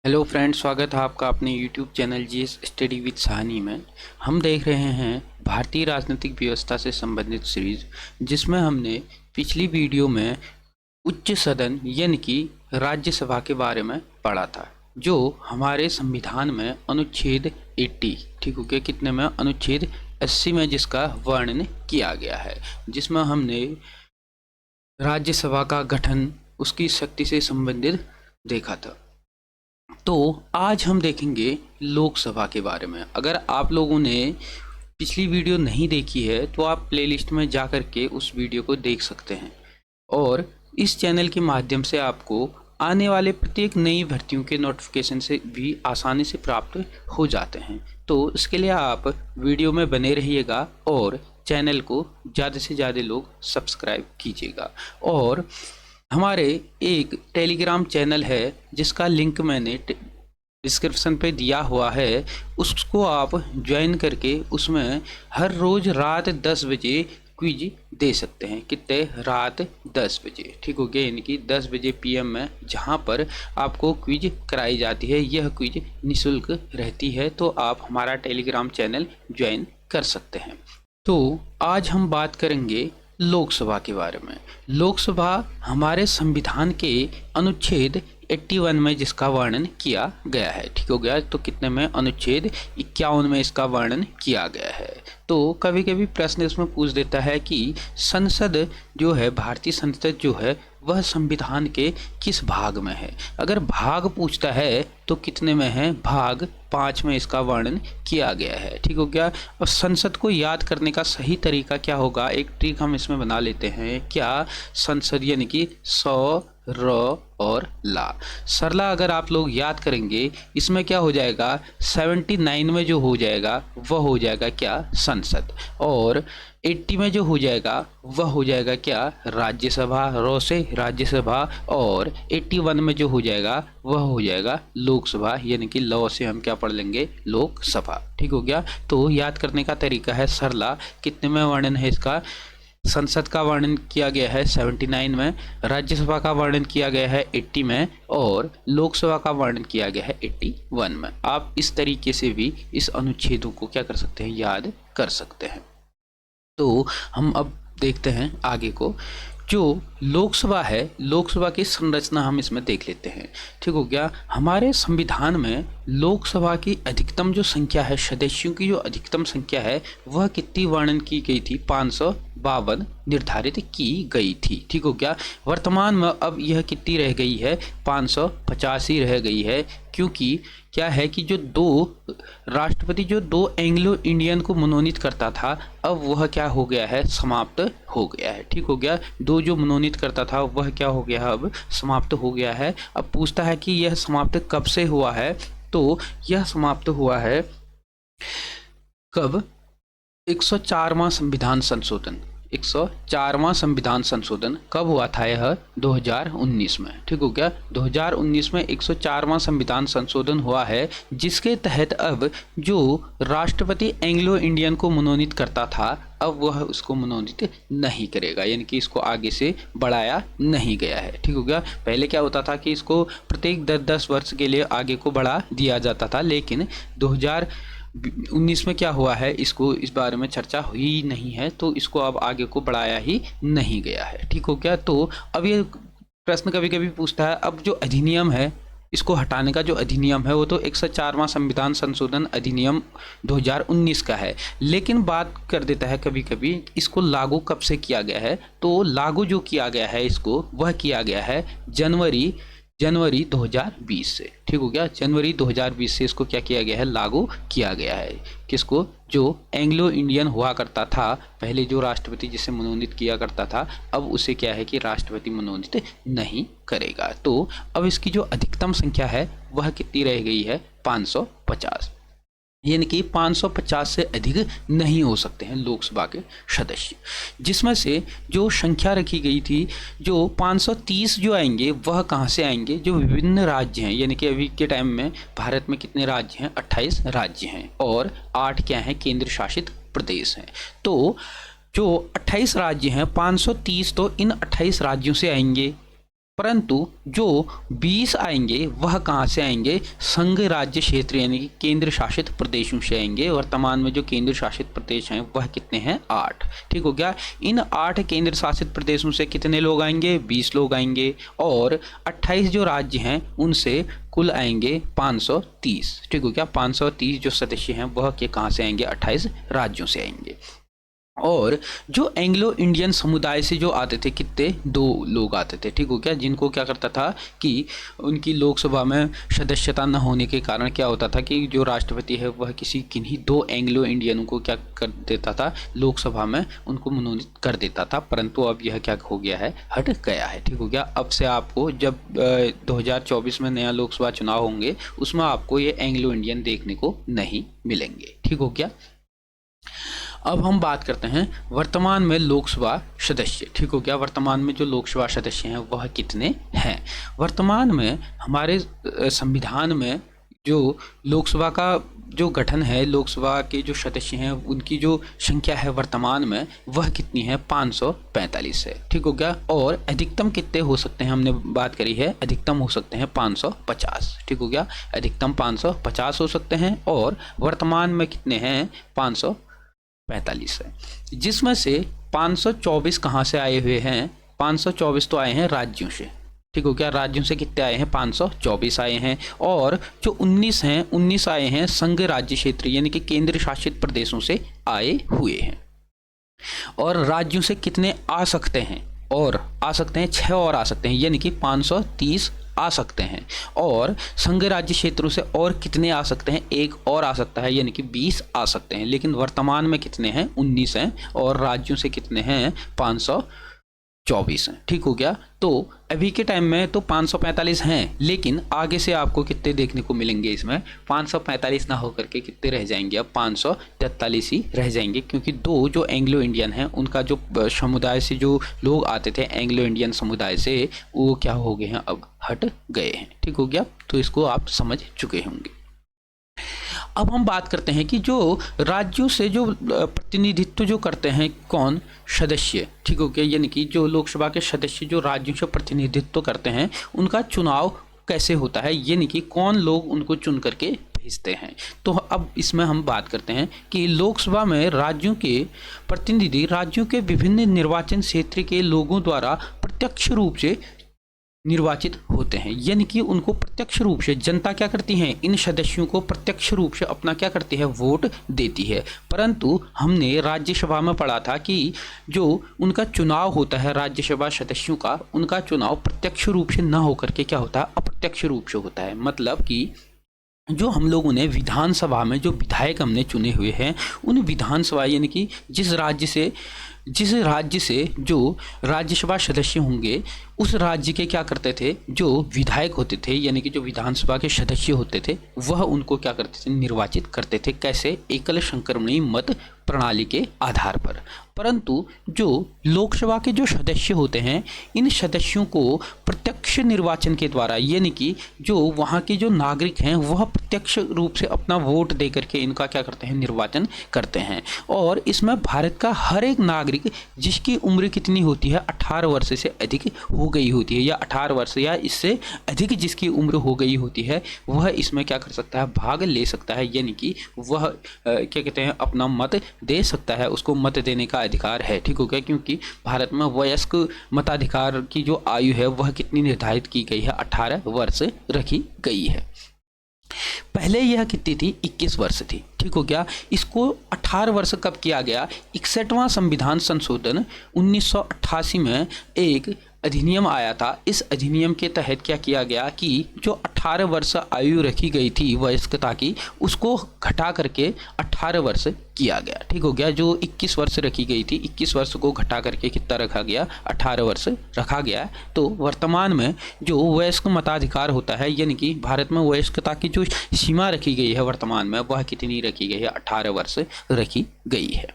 Hello friend, स्वागत है आपका अपने YouTube channel GS study with Sahni में। हम देख रहे हैं भारतीय राजनीतिक व्यवस्था से संबंधित सीरीज, जिसमें हमने पिछली वीडियो में उच्च सदन यानी कि राज्यसभा के बारे में पढ़ा था, जो हमारे संविधान में अनुच्छेद 80 ठीक हो गया कितने में अनुच्छेद 80 में जिसका वर्णन किया गया है, जिसमें हमने राज्यसभा का गठन उसकी शक्ति से संबंधित देखा था। तो आज हम देखेंगे लोकसभा के बारे में। अगर आप लोगों ने पिछली वीडियो नहीं देखी है तो आप प्लेलिस्ट में जा कर के उस वीडियो को देख सकते हैं, और इस चैनल के माध्यम से आपको आने वाले प्रत्येक नई भर्तियों के नोटिफिकेशन से भी आसानी से प्राप्त हो जाते हैं। तो इसके लिए आप वीडियो में बने रहिएगा और चैनल को ज़्यादा से ज़्यादा लोग सब्सक्राइब कीजिएगा। और हमारे एक टेलीग्राम चैनल है जिसका लिंक मैंने डिस्क्रिप्शन पे दिया हुआ है, उसको आप ज्वाइन करके उसमें हर रोज़ रात 10 बजे क्विज दे सकते हैं। कितने? रात 10 बजे, ठीक हो गया, यानी कि 10 बजे पीएम में, जहां पर आपको क्विज कराई जाती है। यह क्विज निःशुल्क रहती है, तो आप हमारा टेलीग्राम चैनल ज्वाइन कर सकते हैं। तो आज हम बात करेंगे लोकसभा के बारे में। लोकसभा हमारे संविधान के अनुच्छेद 81 में जिसका वर्णन किया गया है, ठीक हो गया। तो कितने में? अनुच्छेद 51 में इसका वर्णन किया गया है। तो कभी कभी प्रश्न इसमें पूछ देता है कि संसद जो है, भारतीय संसद जो है, वह संविधान के किस भाग में है। अगर भाग पूछता है तो कितने में है? भाग 5 में इसका वर्णन किया गया है, ठीक हो गया। और संसद को याद करने का सही तरीका क्या होगा, एक ट्रिक हम इसमें बना लेते हैं। क्या? संसद यानी कि सौ, र और ला। सरला अगर आप लोग याद करेंगे, इसमें क्या हो जाएगा? 79 में जो हो जाएगा वह हो जाएगा क्या? संसद। और 80 में जो हो जाएगा वह हो जाएगा क्या? राज्यसभा, रो से राज्यसभा। और 81 में जो हो जाएगा वह हो जाएगा लोकसभा, यानी कि लॉ से हम क्या पढ़ लेंगे? लोकसभा, ठीक हो गया। तो याद करने का तरीका है सरला। कितने में वर्णन है इसका? संसद का वर्णन किया गया है 79 में, राज्यसभा का वर्णन किया गया है 80 में, और लोकसभा का वर्णन किया गया है 81 में। आप इस तरीके से भी इस अनुच्छेदों को क्या कर सकते हैं? याद कर सकते हैं। तो हम अब देखते हैं आगे को। जो लोकसभा है, लोकसभा की संरचना हम इसमें देख लेते हैं, ठीक हो गया। हमारे संविधान में लोकसभा की अधिकतम जो संख्या है, सदस्यों की जो अधिकतम संख्या है, वह कितनी वर्णन की गई थी? 552 निर्धारित की गई थी, ठीक हो गया। वर्तमान में अब यह कितनी रह गई है? 550 ही रह गई है, क्योंकि क्या है कि जो दो राष्ट्रपति, जो दो एंग्लो इंडियन को मनोनीत करता था, अब वह क्या हो गया है? समाप्त हो गया है, ठीक हो गया। दो जो मनोनीत करता था वह क्या हो गया? अब समाप्त हो गया है। अब पूछता है कि यह समाप्त कब से हुआ है, तो यह समाप्त हुआ है कब? 104वां संविधान संशोधन। 104वां संविधान संशोधन कब हुआ था? यह 2019 में, ठीक हो गया। 2019 में 104वां संविधान संशोधन हुआ है, जिसके तहत अब जो राष्ट्रपति एंग्लो इंडियन को मनोनीत करता था, अब वह उसको मनोनीत नहीं करेगा, यानी कि इसको आगे से बढ़ाया नहीं गया है, ठीक हो गया। पहले क्या होता था कि इसको प्रत्येक 10-10 वर्ष के लिए आगे को बढ़ा दिया जाता था, लेकिन 2019 में क्या हुआ है, इसको इस बारे में चर्चा हुई नहीं है, तो इसको अब आगे को बढ़ाया ही नहीं गया है, ठीक हो गया। तो अब ये प्रश्न कभी कभी पूछता है, अब जो अधिनियम है, इसको हटाने का जो अधिनियम है, वो तो 104वां संविधान संशोधन अधिनियम 2019 का है, लेकिन बात कर देता है कभी कभी इसको लागू कब से किया गया है। तो लागू जो किया गया है इसको, वह किया गया है जनवरी 2020 से, ठीक हो गया। जनवरी 2020 से इसको क्या किया गया है? लागू किया गया है। किसको? जो एंग्लो इंडियन हुआ करता था पहले, जो राष्ट्रपति जिसे मनोनीत किया करता था, अब उसे क्या है कि राष्ट्रपति मनोनीत नहीं करेगा। तो अब इसकी जो अधिकतम संख्या है वह कितनी रह गई है? 550, यानी कि 550 से अधिक नहीं हो सकते हैं लोकसभा के सदस्य। जिसमें से जो संख्या रखी गई थी, जो 530 जो आएंगे, वह कहाँ से आएंगे? जो विभिन्न राज्य हैं, यानी कि अभी के टाइम में भारत में कितने राज्य हैं? 28 राज्य हैं, और 8 क्या हैं? केंद्र शासित प्रदेश हैं। तो जो 28 राज्य हैं, 530 तो इन 28 राज्यों से आएंगे, परंतु जो 20 आएंगे वह कहाँ से आएंगे? संघ राज्य क्षेत्र यानी कि केंद्र शासित प्रदेशों से आएंगे। वर्तमान में जो केंद्र शासित प्रदेश हैं वह कितने हैं? 8। ठीक हो गया। इन 8 केंद्र शासित प्रदेशों से कितने लोग आएंगे? 20 लोग आएंगे। और 28 जो राज्य हैं उनसे कुल आएंगे 530। ठीक हो गया। 530 जो सदस्य हैं वह के कहाँ से आएंगे? 28 राज्यों से आएंगे। और जो एंग्लो इंडियन समुदाय से जो आते थे कितने? 2 लोग आते थे। ठीक हो गया। जिनको क्या करता था कि उनकी लोकसभा में सदस्यता न होने के कारण क्या होता था कि जो राष्ट्रपति है वह किसी किन्हीं 2 एंग्लो इंडियनों को क्या कर देता था? लोकसभा में उनको मनोनीत कर देता था। परंतु अब यह क्या हो गया है? हट गया है। ठीक हो गया। अब से आपको जब 2024 में नया लोकसभा चुनाव होंगे उसमें आपको ये एंग्लो इंडियन देखने को नहीं मिलेंगे। ठीक हो गया। अब हम बात करते हैं वर्तमान में लोकसभा सदस्य। ठीक हो गया। वर्तमान में जो लोकसभा सदस्य हैं वह कितने हैं? वर्तमान में हमारे संविधान में जो लोकसभा का जो गठन है, लोकसभा के जो सदस्य हैं उनकी जो संख्या है वर्तमान में वह कितनी है? 545 है। ठीक हो गया। और अधिकतम कितने हो सकते हैं? हमने बात करी है अधिकतम हो सकते हैं 550। ठीक हो गया। अधिकतम 550 हो सकते हैं और वर्तमान में कितने हैं? 545 है। जिसमें से 524 कहाँ से आए हुए हैं? 524 तो आए हैं राज्यों से। ठीक हो गया। राज्यों से कितने आए हैं? 524 आए हैं। और जो 19 हैं 19 आए हैं संघ राज्य क्षेत्र यानी कि केंद्र शासित प्रदेशों से आए हुए हैं। और राज्यों से कितने आ सकते हैं? और आ सकते हैं 6 और आ सकते हैं यानी कि 530 आ सकते हैं। और संघ राज्य क्षेत्रों से और कितने आ सकते हैं? 1 और आ सकता है यानी कि 20 आ सकते हैं। लेकिन वर्तमान में कितने हैं? 19 हैं। और राज्यों से कितने हैं? 524 हैं। ठीक हो गया। तो अभी के टाइम में तो 545 हैं, लेकिन आगे से आपको कितने देखने को मिलेंगे? इसमें 545 ना होकर के कितने रह जाएंगे? अब 543 ही रह जाएंगे, क्योंकि 2 जो एंग्लो इंडियन हैं उनका जो समुदाय से जो लोग आते थे एंग्लो इंडियन समुदाय से, वो क्या हो गए हैं? अब हट गए हैं। ठीक हो गया। तो इसको आप समझ चुके होंगे। अब हम बात करते हैं कि जो राज्यों से जो प्रतिनिधित्व जो करते हैं कौन? सदस्य। ठीक हो गया। यानी कि जो लोकसभा के सदस्य जो राज्यों से प्रतिनिधित्व करते हैं उनका चुनाव कैसे होता है, यानी कि कौन लोग उनको चुन करके भेजते हैं। तो अब इसमें हम बात करते हैं कि लोकसभा में राज्यों के प्रतिनिधि राज्यों के विभिन्न निर्वाचन क्षेत्र के लोगों द्वारा प्रत्यक्ष रूप से निर्वाचित होते हैं। यानी कि उनको प्रत्यक्ष रूप से जनता क्या करती है? इन सदस्यों को प्रत्यक्ष रूप से अपना क्या करती है? वोट देती है। परंतु हमने राज्यसभा में पढ़ा था कि जो उनका चुनाव होता है राज्यसभा सदस्यों का, उनका चुनाव प्रत्यक्ष रूप से न होकर के क्या होता है? अप्रत्यक्ष रूप से होता है। मतलब कि जो हम लोगों ने विधानसभा में जो विधायक हमने चुने हुए हैं उन विधानसभा यानी कि जिस राज्य से जो राज्यसभा सदस्य होंगे उस राज्य के क्या करते थे? जो विधायक होते थे यानी कि जो विधानसभा के सदस्य होते थे वह उनको क्या करते थे? निर्वाचित करते थे। कैसे? एकल संक्रमणी मत प्रणाली के आधार पर। परंतु जो लोकसभा के जो सदस्य होते हैं इन सदस्यों को प्रत्यक्ष निर्वाचन के द्वारा यानी कि जो वहाँ के जो नागरिक हैं वह प्रत्यक्ष रूप से अपना वोट दे करके इनका क्या करते हैं? निर्वाचन करते हैं। और इसमें भारत का हर एक नागरिक जिसकी उम्र कितनी होती है? 18 वर्ष से अधिक हो गई होती है, या 18 वर्ष या इससे अधिक जिसकी उम्र हो गई होती है वह इसमें क्या कर सकता है? भाग ले सकता है। यानी कि वह क्या कहते हैं? अपना मत दे सकता है, उसको मत देने का अधिकार है। ठीक हो गया। क्योंकि भारत में वयस्क मताधिकार की जो आयु है वह कितनी निर्धारित की गई है? 18 वर्ष रखी गई है। पहले यह कितनी थी? 21 वर्ष थी। ठीक हो गया। इसको 18 वर्ष कब किया गया? 61वां संविधान संशोधन 1988 में एक अधिनियम आया था। इस अधिनियम के तहत क्या किया गया कि जो 18 वर्ष आयु रखी गई थी वयस्कता की, उसको घटा करके 18 वर्ष किया गया। ठीक हो गया। जो 21 वर्ष रखी गई थी 21 वर्ष को घटा करके कितना रखा गया? 18 वर्ष रखा गया। तो वर्तमान में जो वयस्क मताधिकार होता है यानी कि भारत में वयस्कता की जो सीमा रखी गई है वर्तमान में वह कितनी रखी गई है? 18 वर्ष रखी गई है।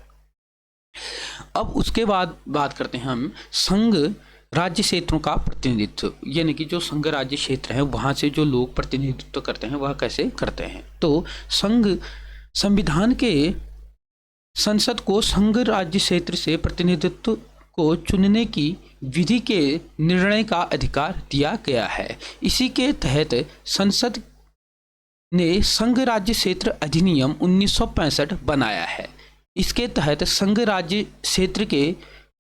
अब उसके बाद बात करते हैं हम संघ राज्य क्षेत्रों का प्रतिनिधित्व, यानी कि जो संघ राज्य क्षेत्र है वहाँ से जो लोग प्रतिनिधित्व करते हैं वह कैसे करते हैं। तो संविधान के संसद को संघ राज्य क्षेत्र से प्रतिनिधित्व को चुनने की विधि के निर्णय का अधिकार दिया गया है। इसी के तहत संसद ने संघ राज्य क्षेत्र अधिनियम 1965 बनाया है। इसके तहत संघ राज्य क्षेत्र के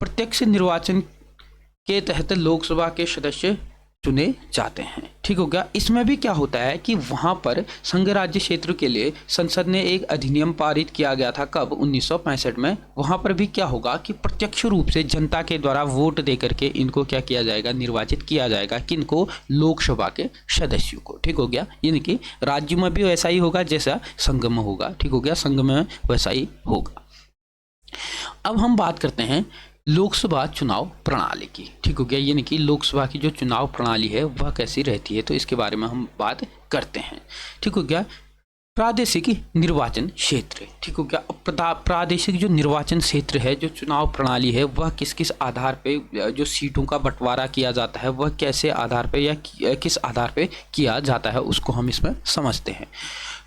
प्रत्यक्ष निर्वाचन के तहत लोकसभा के सदस्य चुने जाते हैं। ठीक हो गया। इसमें भी क्या होता है कि वहां पर संघ राज्य क्षेत्र के लिए संसद ने एक अधिनियम पारित किया गया था। कब? 1965 में। वहां पर भी क्या होगा कि प्रत्यक्ष रूप से जनता के द्वारा वोट दे करके इनको क्या किया जाएगा? निर्वाचित किया जाएगा। किनको? लोकसभा के सदस्यों को। ठीक हो गया। यानी कि राज्य में भी वैसा ही होगा जैसा संघ में होगा। ठीक हो गया। संघ में वैसा ही होगा। अब हम बात करते हैं लोकसभा चुनाव प्रणाली की। ठीक हो गया। यानी कि लोकसभा की जो चुनाव प्रणाली है वह कैसी रहती है, तो इसके बारे में हम बात करते हैं। ठीक हो गया। प्रादेशिक निर्वाचन क्षेत्र। ठीक हो गया। प्रादेशिक जो निर्वाचन क्षेत्र है, जो चुनाव प्रणाली है, वह किस किस आधार पे जो सीटों का बंटवारा किया जाता है, वह कैसे आधार पे या किस आधार पे किया जाता है, उसको हम इसमें समझते हैं।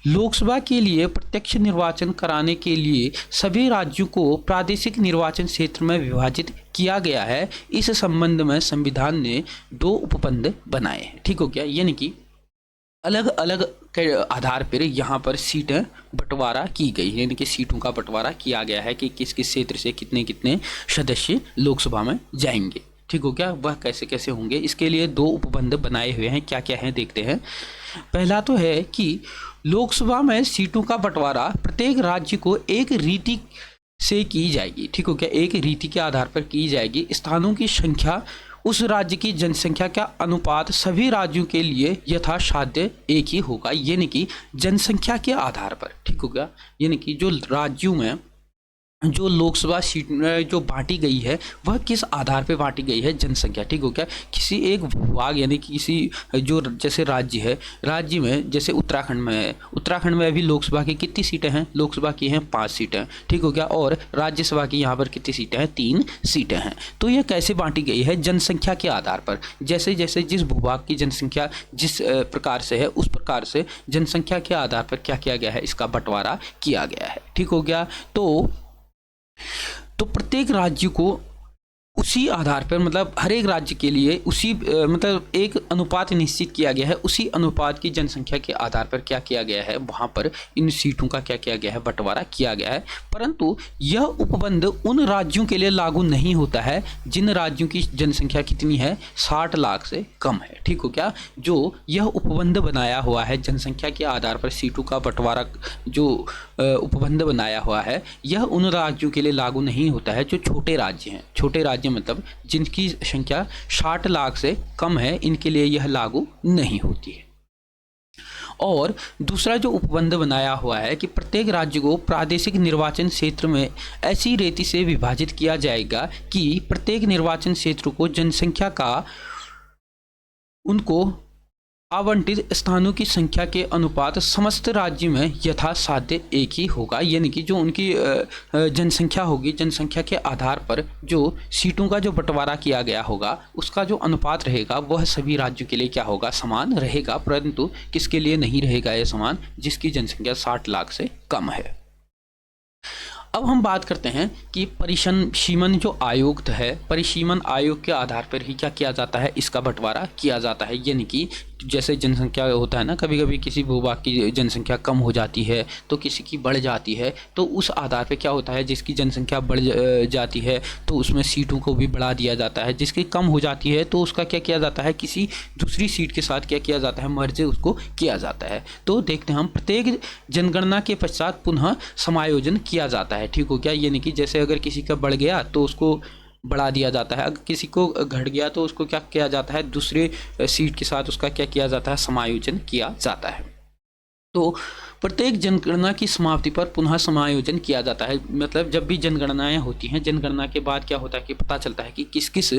लोकसभा के लिए प्रत्यक्ष निर्वाचन कराने के लिए सभी राज्यों को प्रादेशिक निर्वाचन क्षेत्र में विभाजित किया गया है। इस संबंध में संविधान ने 2 उपबंध बनाए हैं। ठीक हो गया। यानी कि अलग अलग के आधार पर यहाँ पर सीटें बंटवारा की गई है। यानी कि सीटों का बंटवारा किया गया है कि किस किस क्षेत्र से कितने कितने सदस्य लोकसभा में जाएंगे। ठीक हो गया। वह कैसे कैसे होंगे, इसके लिए 2 उपबंध बनाए हुए हैं। क्या क्या है देखते हैं। पहला तो है कि लोकसभा में सीटों का बंटवारा प्रत्येक राज्य को एक रीति से की जाएगी। ठीक हो गया। एक रीति के आधार पर की जाएगी। स्थानों की संख्या उस राज्य की जनसंख्या का अनुपात सभी राज्यों के लिए यथासाध्य एक ही होगा। यानी कि जनसंख्या के आधार पर। ठीक हो गया। यानी कि जो राज्यों में जो लोकसभा सीट जो बांटी गई है वह किस आधार पे बांटी गई है? जनसंख्या। ठीक हो गया। किसी एक भूभाग यानी कि किसी जो जैसे राज्य है, राज्य में जैसे उत्तराखंड में है, उत्तराखंड में अभी लोकसभा की कितनी सीटें हैं? लोकसभा की हैं 5 सीटें। ठीक हो गया। और राज्यसभा की यहाँ पर कितनी सीटें हैं? 3 सीटें हैं। तो यह कैसे बांटी गई है? जनसंख्या के आधार पर। जैसे जैसे जिस भूभाग की जनसंख्या जिस प्रकार से है, उस प्रकार से जनसंख्या के आधार पर क्या किया गया है? इसका बंटवारा किया गया है। ठीक हो गया। तो प्रत्येक राज्य को उसी आधार पर, मतलब हर एक राज्य के लिए उसी मतलब एक अनुपात निश्चित किया गया है। उसी अनुपात की जनसंख्या के आधार पर क्या किया गया है? वहाँ पर इन सीटों का क्या किया गया है? बंटवारा किया गया है। परंतु यह उपबंध उन राज्यों के लिए लागू नहीं होता है जिन राज्यों की जनसंख्या कितनी है? 60 लाख से कम है। ठीक हो क्या। जो यह उपबंध बनाया हुआ है जनसंख्या के आधार पर सीटों का बंटवारा जो उपबंध बनाया हुआ है, यह उन राज्यों के लिए लागू नहीं होता है जो छोटे राज्य हैं। छोटे राज्य मतलब जिनकी संख्या 60 लाख से कम है, इनके लिए यह लागू नहीं होती है। और दूसरा जो उपबंध बनाया हुआ है कि प्रत्येक राज्य को प्रादेशिक निर्वाचन क्षेत्र में ऐसी रीति से विभाजित किया जाएगा कि प्रत्येक निर्वाचन क्षेत्र को जनसंख्या का उनको आवंटित स्थानों की संख्या के अनुपात समस्त राज्य में यथासाध्य एक ही होगा। यानी कि जो उनकी जनसंख्या होगी, जनसंख्या के आधार पर जो सीटों का जो बंटवारा किया गया होगा, उसका जो अनुपात रहेगा वह सभी राज्यों के लिए क्या होगा? समान रहेगा। परंतु किसके लिए नहीं रहेगा यह समान? जिसकी जनसंख्या 60 लाख से कम है। अब हम बात करते हैं कि परिसीमन जो आयोग है, परिसीमन आयोग के आधार पर ही क्या किया जाता है? इसका बंटवारा किया जाता है। यानी कि जैसे जनसंख्या होता है ना, कभी कभी किसी भूभाग की जनसंख्या कम हो जाती है तो किसी की बढ़ जाती है, तो उस आधार पे क्या होता है? जिसकी जनसंख्या बढ़ जाती है तो उसमें सीटों को भी बढ़ा दिया जाता है। जिसकी कम हो जाती है तो उसका क्या किया जाता है? किसी दूसरी सीट के साथ क्या किया जाता है? मर्ज उसको किया जाता है। तो देखते हैं हम, प्रत्येक जनगणना के पश्चात पुनः समायोजन किया जाता है। ठीक हो क्या। यानी कि जैसे अगर किसी का बढ़ गया तो उसको बढ़ा दिया जाता है, अगर किसी को घट गया तो उसको क्या किया जाता है? दूसरे सीट के साथ उसका क्या किया जाता है? समायोजन किया जाता है। तो प्रत्येक जनगणना की समाप्ति पर पुनः समायोजन किया जाता है। मतलब जब भी जनगणनाएं होती हैं, जनगणना के बाद क्या होता है कि पता चलता है कि किस किस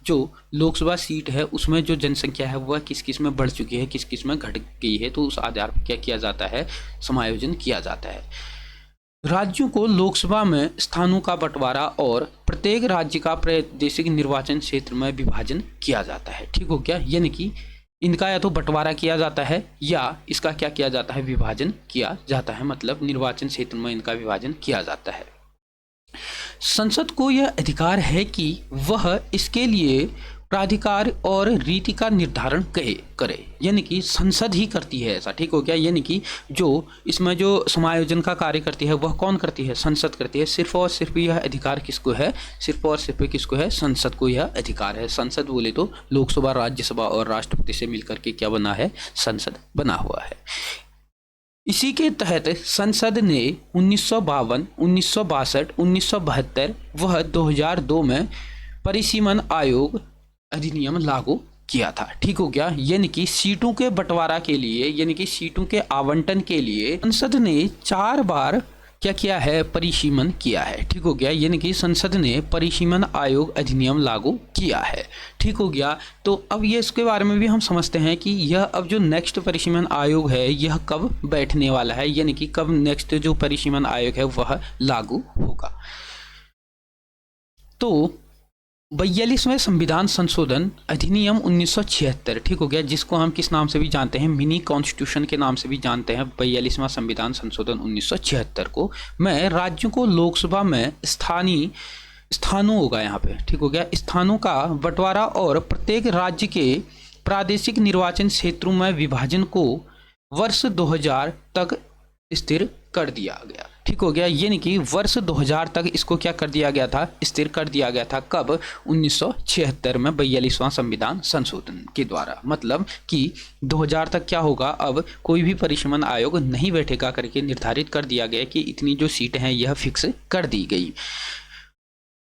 जो लोकसभा सीट है उसमें जो जनसंख्या है वह किस किस में बढ़ चुकी है, किस किस में घट गई है। तो उस आधार पर क्या किया जाता है? समायोजन किया जाता है। राज्यों को लोकसभा में स्थानों का बंटवारा और प्रत्येक राज्य का प्रादेशिक निर्वाचन क्षेत्र में विभाजन किया जाता है। ठीक हो क्या। यानी कि इनका या तो बंटवारा किया जाता है या इसका क्या किया जाता है? विभाजन किया जाता है। मतलब निर्वाचन क्षेत्र में इनका विभाजन किया जाता है। संसद को यह अधिकार है कि वह इसके लिए प्राधिकार और रीति का निर्धारण करे, यानी कि संसद ही करती है ऐसा, ठीक हो गया। यानी कि जो इसमें जो समायोजन का कार्य करती है वह कौन करती है? संसद करती है। सिर्फ और सिर्फ यह अधिकार किसको है? सिर्फ और सिर्फ किसको है? संसद को यह अधिकार है। संसद बोले तो लोकसभा, राज्यसभा और राष्ट्रपति से मिलकर के क्या बना है? संसद बना हुआ है। इसी के तहत संसद ने 1952, 1962, 1972 व 2002 में परिसीमन आयोग अधिनियम लागू किया था, ठीक हो गया। यानी कि सीटों के बंटवारा के लिए, यानी कि सीटों के आवंटन के लिए संसद ने 4 बार क्या किया है? परिसीमन किया है, ठीक हो गया। यानी कि संसद ने परिसीमन आयोग अधिनियम लागू किया है, ठीक हो गया। तो अब ये इसके बारे में भी हम समझते हैं कि यह अब जो नेक्स्ट परिसीमन आयोग है यह कब बैठने वाला है, यानी कि कब नेक्स्ट जो परिसीमन आयोग है वह लागू होगा। तो 42वें संविधान संशोधन अधिनियम 1976, ठीक हो गया, जिसको हम किस नाम से भी जानते हैं? मिनी कॉन्स्टिट्यूशन के नाम से भी जानते हैं। 42वां संविधान संशोधन 1976 को मैं राज्यों को लोकसभा में स्थानों होगा यहाँ पे, ठीक हो गया, स्थानों का बंटवारा और प्रत्येक राज्य के प्रादेशिक निर्वाचन क्षेत्रों में विभाजन को वर्ष 2000 तक स्थिर कर दिया गया, ठीक हो गया। यानी कि वर्ष 2000 तक इसको क्या कर दिया गया था? स्थिर कर दिया गया था। कब? 1976 में 42वां संविधान संशोधन के द्वारा। मतलब कि 2000 तक क्या होगा? अब कोई भी परिसीमन आयोग नहीं बैठेगा करके निर्धारित कर दिया गया कि इतनी जो सीटें हैं यह फिक्स कर दी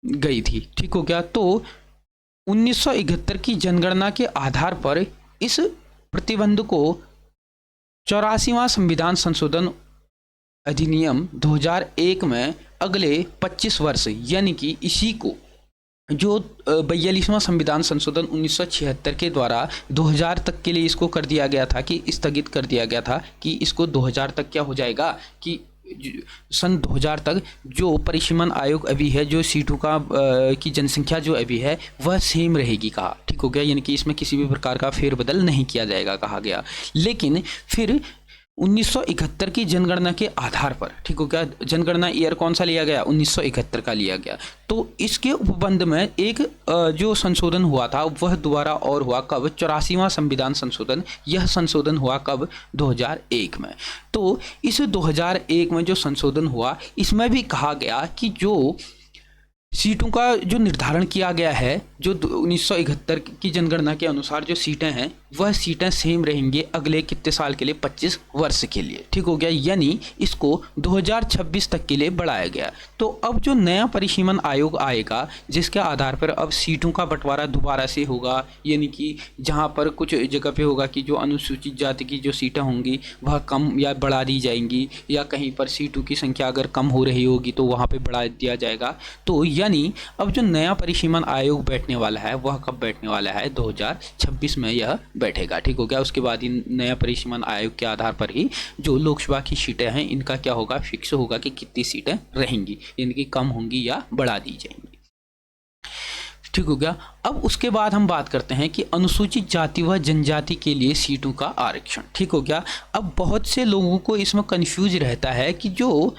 गई थी, ठीक हो गया। तो 1971 की जनगणना के आधार पर इस प्रतिबंध को 84वां संविधान संशोधन अधिनियम 2001 में अगले 25 वर्ष, यानी कि इसी को जो 42वां संविधान संशोधन 1976 के द्वारा 2000 तक के लिए इसको कर दिया गया था कि स्थगित कर दिया गया था कि इसको 2000 तक क्या हो जाएगा कि सन 2000 तक जो परिसीमन आयोग अभी है, जो सीटों का की जनसंख्या जो अभी है वह सेम रहेगी कहा, ठीक हो गया। यानी कि इसमें किसी भी प्रकार का फेरबदल नहीं किया जाएगा कहा गया। लेकिन फिर 1971 की जनगणना के आधार पर, ठीक हो गया, जनगणना ईयर कौन सा लिया गया? 1971 का लिया गया। तो इसके उपबंध में एक जो संशोधन हुआ था वह दोबारा और हुआ। कब? 84वां संविधान संशोधन। यह संशोधन हुआ कब? 2001 में। तो इस 2001 में जो संशोधन हुआ इसमें भी कहा गया कि जो सीटों का जो निर्धारण किया गया है, जो 1971 की जनगणना के अनुसार जो सीटें हैं वह सीटें सेम रहेंगी अगले कितने साल के लिए? 25 वर्ष के लिए, ठीक हो गया। यानी इसको 2026 तक के लिए बढ़ाया गया। तो अब जो नया परिसीमन आयोग आएगा जिसके आधार पर अब सीटों का बंटवारा दोबारा से होगा, यानी कि जहां पर कुछ जगह पे होगा कि जो अनुसूचित जाति की जो सीटें होंगी वह कम या बढ़ा दी जाएंगी, या कहीं पर सीटों की संख्या अगर कम हो रही होगी तो वहाँ पर बढ़ा दिया जाएगा। तो यानी अब जो नया परिसीमन आयोग बैठने वाला है वह कब बैठने वाला है? 2026 में यह बैठेगा, ठीक हो गया। उसके बाद ही नया परिसीमन आयोग के आधार पर ही जो लोकसभा की सीटें हैं इनका क्या होगा? फिक्स होगा कि कितनी सीटें रहेंगी, इनकी कम होंगी या बढ़ा दी जाएंगी, ठीक हो गया। अब उसके बाद हम बात करते हैं कि अनुसूचित जाति व जनजाति के लिए सीटों का आरक्षण, ठीक हो गया। अब बहुत से लोगों को इसमें कंफ्यूज रहता है कि जो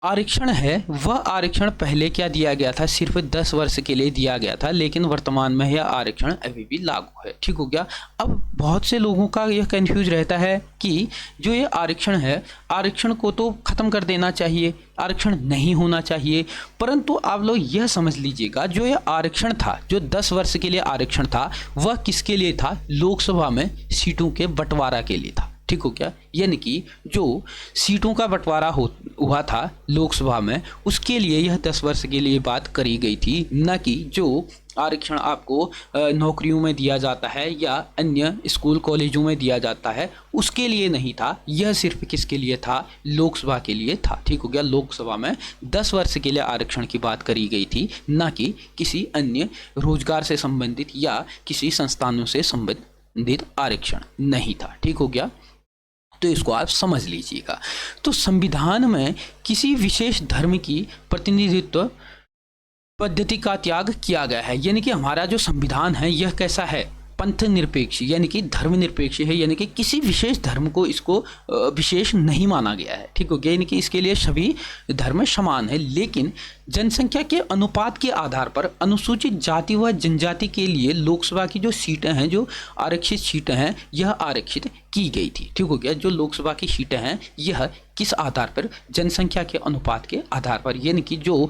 आरक्षण है वह आरक्षण पहले क्या दिया गया था? सिर्फ 10 वर्ष के लिए दिया गया था, लेकिन वर्तमान में यह आरक्षण अभी भी लागू है, ठीक हो गया। अब बहुत से लोगों का यह कंफ्यूज रहता है कि जो ये आरक्षण है, आरक्षण को तो ख़त्म कर देना चाहिए, आरक्षण नहीं होना चाहिए। परंतु आप लोग यह समझ लीजिएगा, जो ये आरक्षण था, जो 10 वर्ष के लिए आरक्षण था, वह किसके लिए था? लोकसभा में सीटों के बंटवारा के लिए था, ठीक हो गया। यानी कि जो सीटों का बंटवारा हुआ था लोकसभा में उसके लिए यह 10 वर्ष के लिए बात करी गई थी, न कि जो आरक्षण आपको नौकरियों में दिया जाता है या अन्य स्कूल कॉलेजों में दिया जाता है उसके लिए नहीं था। यह सिर्फ किसके लिए था? लोकसभा के लिए था, ठीक हो गया। लोकसभा में 10 वर्ष के लिए आरक्षण की बात करी गई थी, न कि किसी अन्य रोजगार से संबंधित या किसी संस्थानों से संबंधित आरक्षण नहीं था, ठीक हो गया। तो इसको आप समझ लीजिएगा। तो संविधान में किसी विशेष धर्म की प्रतिनिधित्व पद्धति का त्याग किया गया है, यानी कि हमारा जो संविधान है यह कैसा है? पंथ निरपेक्ष यानी कि धर्मनिरपेक्ष है, यानी कि किसी विशेष धर्म को इसको विशेष नहीं माना गया है। ठीक हो गया, यानी कि इसके लिए सभी धर्म समान है। लेकिन जनसंख्या के अनुपात के आधार पर अनुसूचित जाति व जनजाति के लिए लोकसभा की जो सीटें हैं, जो आरक्षित सीटें हैं, यह आरक्षित की गई थी। ठीक हो गया, जो लोकसभा की सीटें हैं यह किस आधार पर? जनसंख्या के अनुपात के आधार पर, यानी कि जो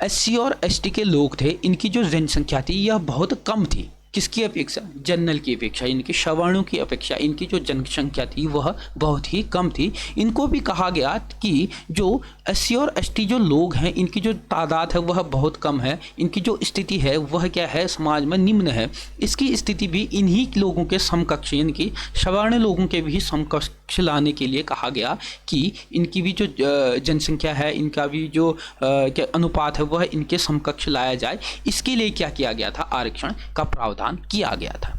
एससी और एसटी के लोग थे इनकी जो जनसंख्या थी यह बहुत कम थी। किसकी अपेक्षा? जनरल की अपेक्षा, इनके सवर्णों की अपेक्षा इनकी जो जनसंख्या थी वह बहुत ही कम थी। इनको भी कहा गया कि जो एससी और एसटी जो लोग हैं इनकी जो तादाद है वह बहुत कम है, इनकी जो स्थिति है वह क्या है? समाज में निम्न है। इसकी स्थिति भी इन्हीं लोगों के समकक्ष यानी कि सवर्ण लोगों के भी समकक्ष लाने के लिए कहा गया कि इनकी भी जो जनसंख्या है, इनका भी जो क्या अनुपात है वह इनके समकक्ष लाया जाए। इसके लिए क्या किया गया था? आरक्षण का प्रावधान किया गया था।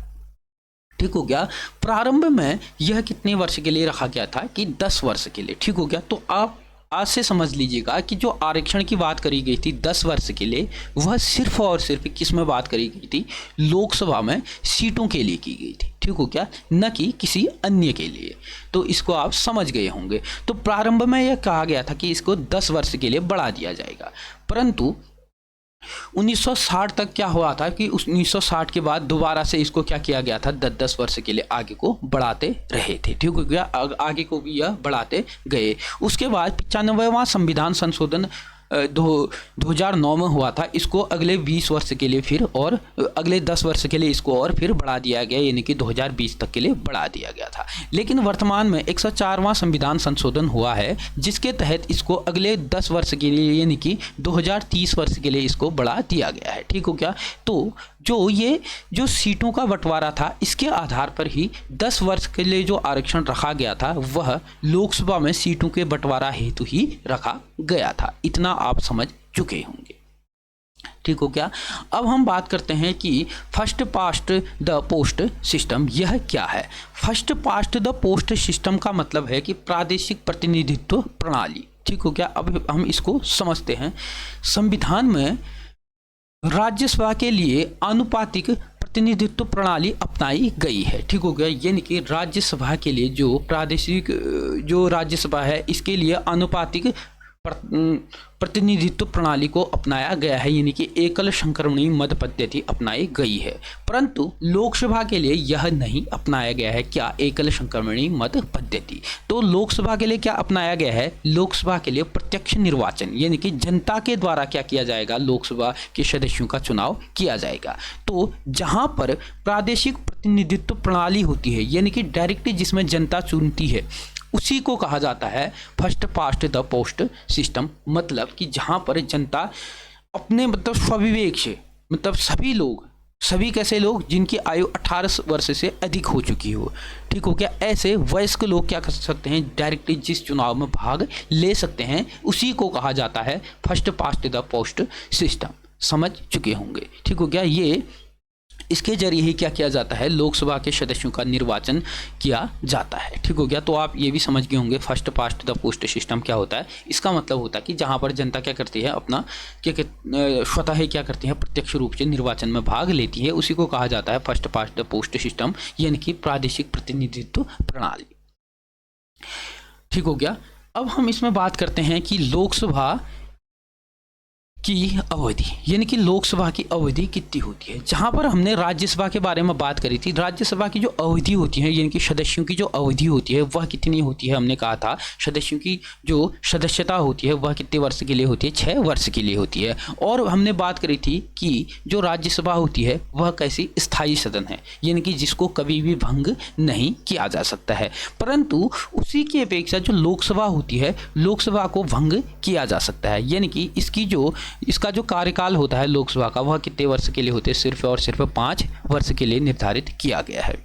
ठीक हो गया। प्रारंभ में यह कितने वर्ष के लिए रखा गया था? कि 10 वर्ष के लिए। ठीक हो गया। तो आप आज से समझ लीजिएगा कि जो आरक्षण की बात करी गई थी 10 वर्ष के लिए, वह सिर्फ और सिर्फ किस में बात करी गई थी? लोकसभा में सीटों के लिए की गई थी। ठीक हो क्या? न कि किसी अन्य के लिए। तो इसको आप समझ गए होंगे। तो प्रारंभ में यह कहा गया था कि इसको 10 वर्ष के लिए बढ़ा दिया जाएगा, परंतु 1960 तक क्या हुआ था कि उस 1960 के बाद दोबारा से इसको क्या किया गया था? 10 वर्ष के लिए आगे को बढ़ाते रहे थे। ठीक हो गया, आगे को भी यह बढ़ाते गए। उसके बाद 95वां संविधान संशोधन 2009 में हुआ था। इसको अगले 20 वर्ष के लिए फिर और अगले 10 वर्ष के लिए इसको और फिर बढ़ा दिया गया, यानी कि 2020 तक के लिए बढ़ा दिया गया था। लेकिन वर्तमान में 104वां संविधान संशोधन हुआ है, जिसके तहत इसको अगले 10 वर्ष के लिए यानी कि 2030 वर्ष के लिए इसको बढ़ा दिया गया है। ठीक हो गया। तो जो सीटों का बंटवारा था इसके आधार पर ही 10 वर्ष के लिए जो आरक्षण रखा गया था वह लोकसभा में सीटों के बंटवारा हेतु ही रखा गया था। इतना आप समझ चुके होंगे। ठीक हो क्या? अब हम बात करते हैं कि first past the post system यह क्या है। First past the post system का मतलब है कि प्रादेशिक प्रतिनिधित्व प्रणाली। ठीक हो क्या? अब हम इसको समझते हैं। संविधान में राज्यसभा के लिए आनुपातिक प्रतिनिधित्व प्रणाली अपनाई गई है। ठीक हो गया, यानी कि राज्यसभा के लिए जो प्रादेशिक जो राज्यसभा है इसके लिए आनुपातिक प्रतिनिधित्व प्रणाली को अपनाया गया है, यानी कि एकल संक्रमणीय मत पद्धति अपनाई गई है। परंतु लोकसभा के लिए यह नहीं अपनाया गया है। क्या? एकल संक्रमणीय मत पद्धति। तो लोकसभा के लिए क्या अपनाया गया है? लोकसभा के लिए प्रत्यक्ष निर्वाचन, यानी कि जनता के द्वारा क्या किया जाएगा? लोकसभा के सदस्यों का चुनाव किया जाएगा। तो जहां पर प्रादेशिक प्रतिनिधित्व प्रणाली होती है, यानी कि डायरेक्टली जिसमें जनता चुनती है, उसी को कहा जाता है first past the post system. मतलब कि जहां पर जनता अपने स्वविवेक से, सभी लोग, सभी कैसे लोग जिनकी आयु 18 वर्ष से अधिक हो चुकी हो। ठीक हो क्या? ऐसे वयस्क लोग क्या कर सकते हैं? डायरेक्टली जिस चुनाव में भाग ले सकते हैं, उसी को कहा जाता है first past the post system. समझ चुके होंगे। ठीक हो गया? ये इसके जरिए ही क्या किया जाता है? लोकसभा के सदस्यों का निर्वाचन किया जाता है। ठीक हो गया? तो आप ये भी समझ गए होंगे first past the post system क्या होता है। इसका मतलब होता है कि जहां पर जनता क्या करती है? अपना स्वतः ही क्या करती है? प्रत्यक्ष रूप से निर्वाचन में भाग लेती है, उसी को कहा जाता है first past the post system, यानी कि प्रादेशिक प्रतिनिधित्व प्रणाली। ठीक हो गया? अब हम इसमें बात करते हैं कि लोकसभा की अवधि, यानी कि लोकसभा की अवधि कितनी होती है। जहां पर हमने राज्यसभा के बारे में बात करी थी, राज्यसभा की जो अवधि होती है, यानी कि सदस्यों की जो अवधि होती है वह कितनी होती है? हमने कहा था सदस्यों की जो सदस्यता होती है वह कितने वर्ष के लिए होती है? 6 वर्ष के लिए होती है। और हमने बात करी थी कि जो राज्यसभा होती है वह कैसी? स्थायी सदन है, यानी कि जिसको कभी भी भंग नहीं किया जा सकता है। परंतु उसी की अपेक्षा जो लोकसभा होती है, लोकसभा को भंग किया जा सकता है, यानी कि इसका जो कार्यकाल होता है लोकसभा का वह कितने वर्ष के लिए होते हैं? सिर्फ और सिर्फ 5 वर्ष के लिए निर्धारित किया गया है।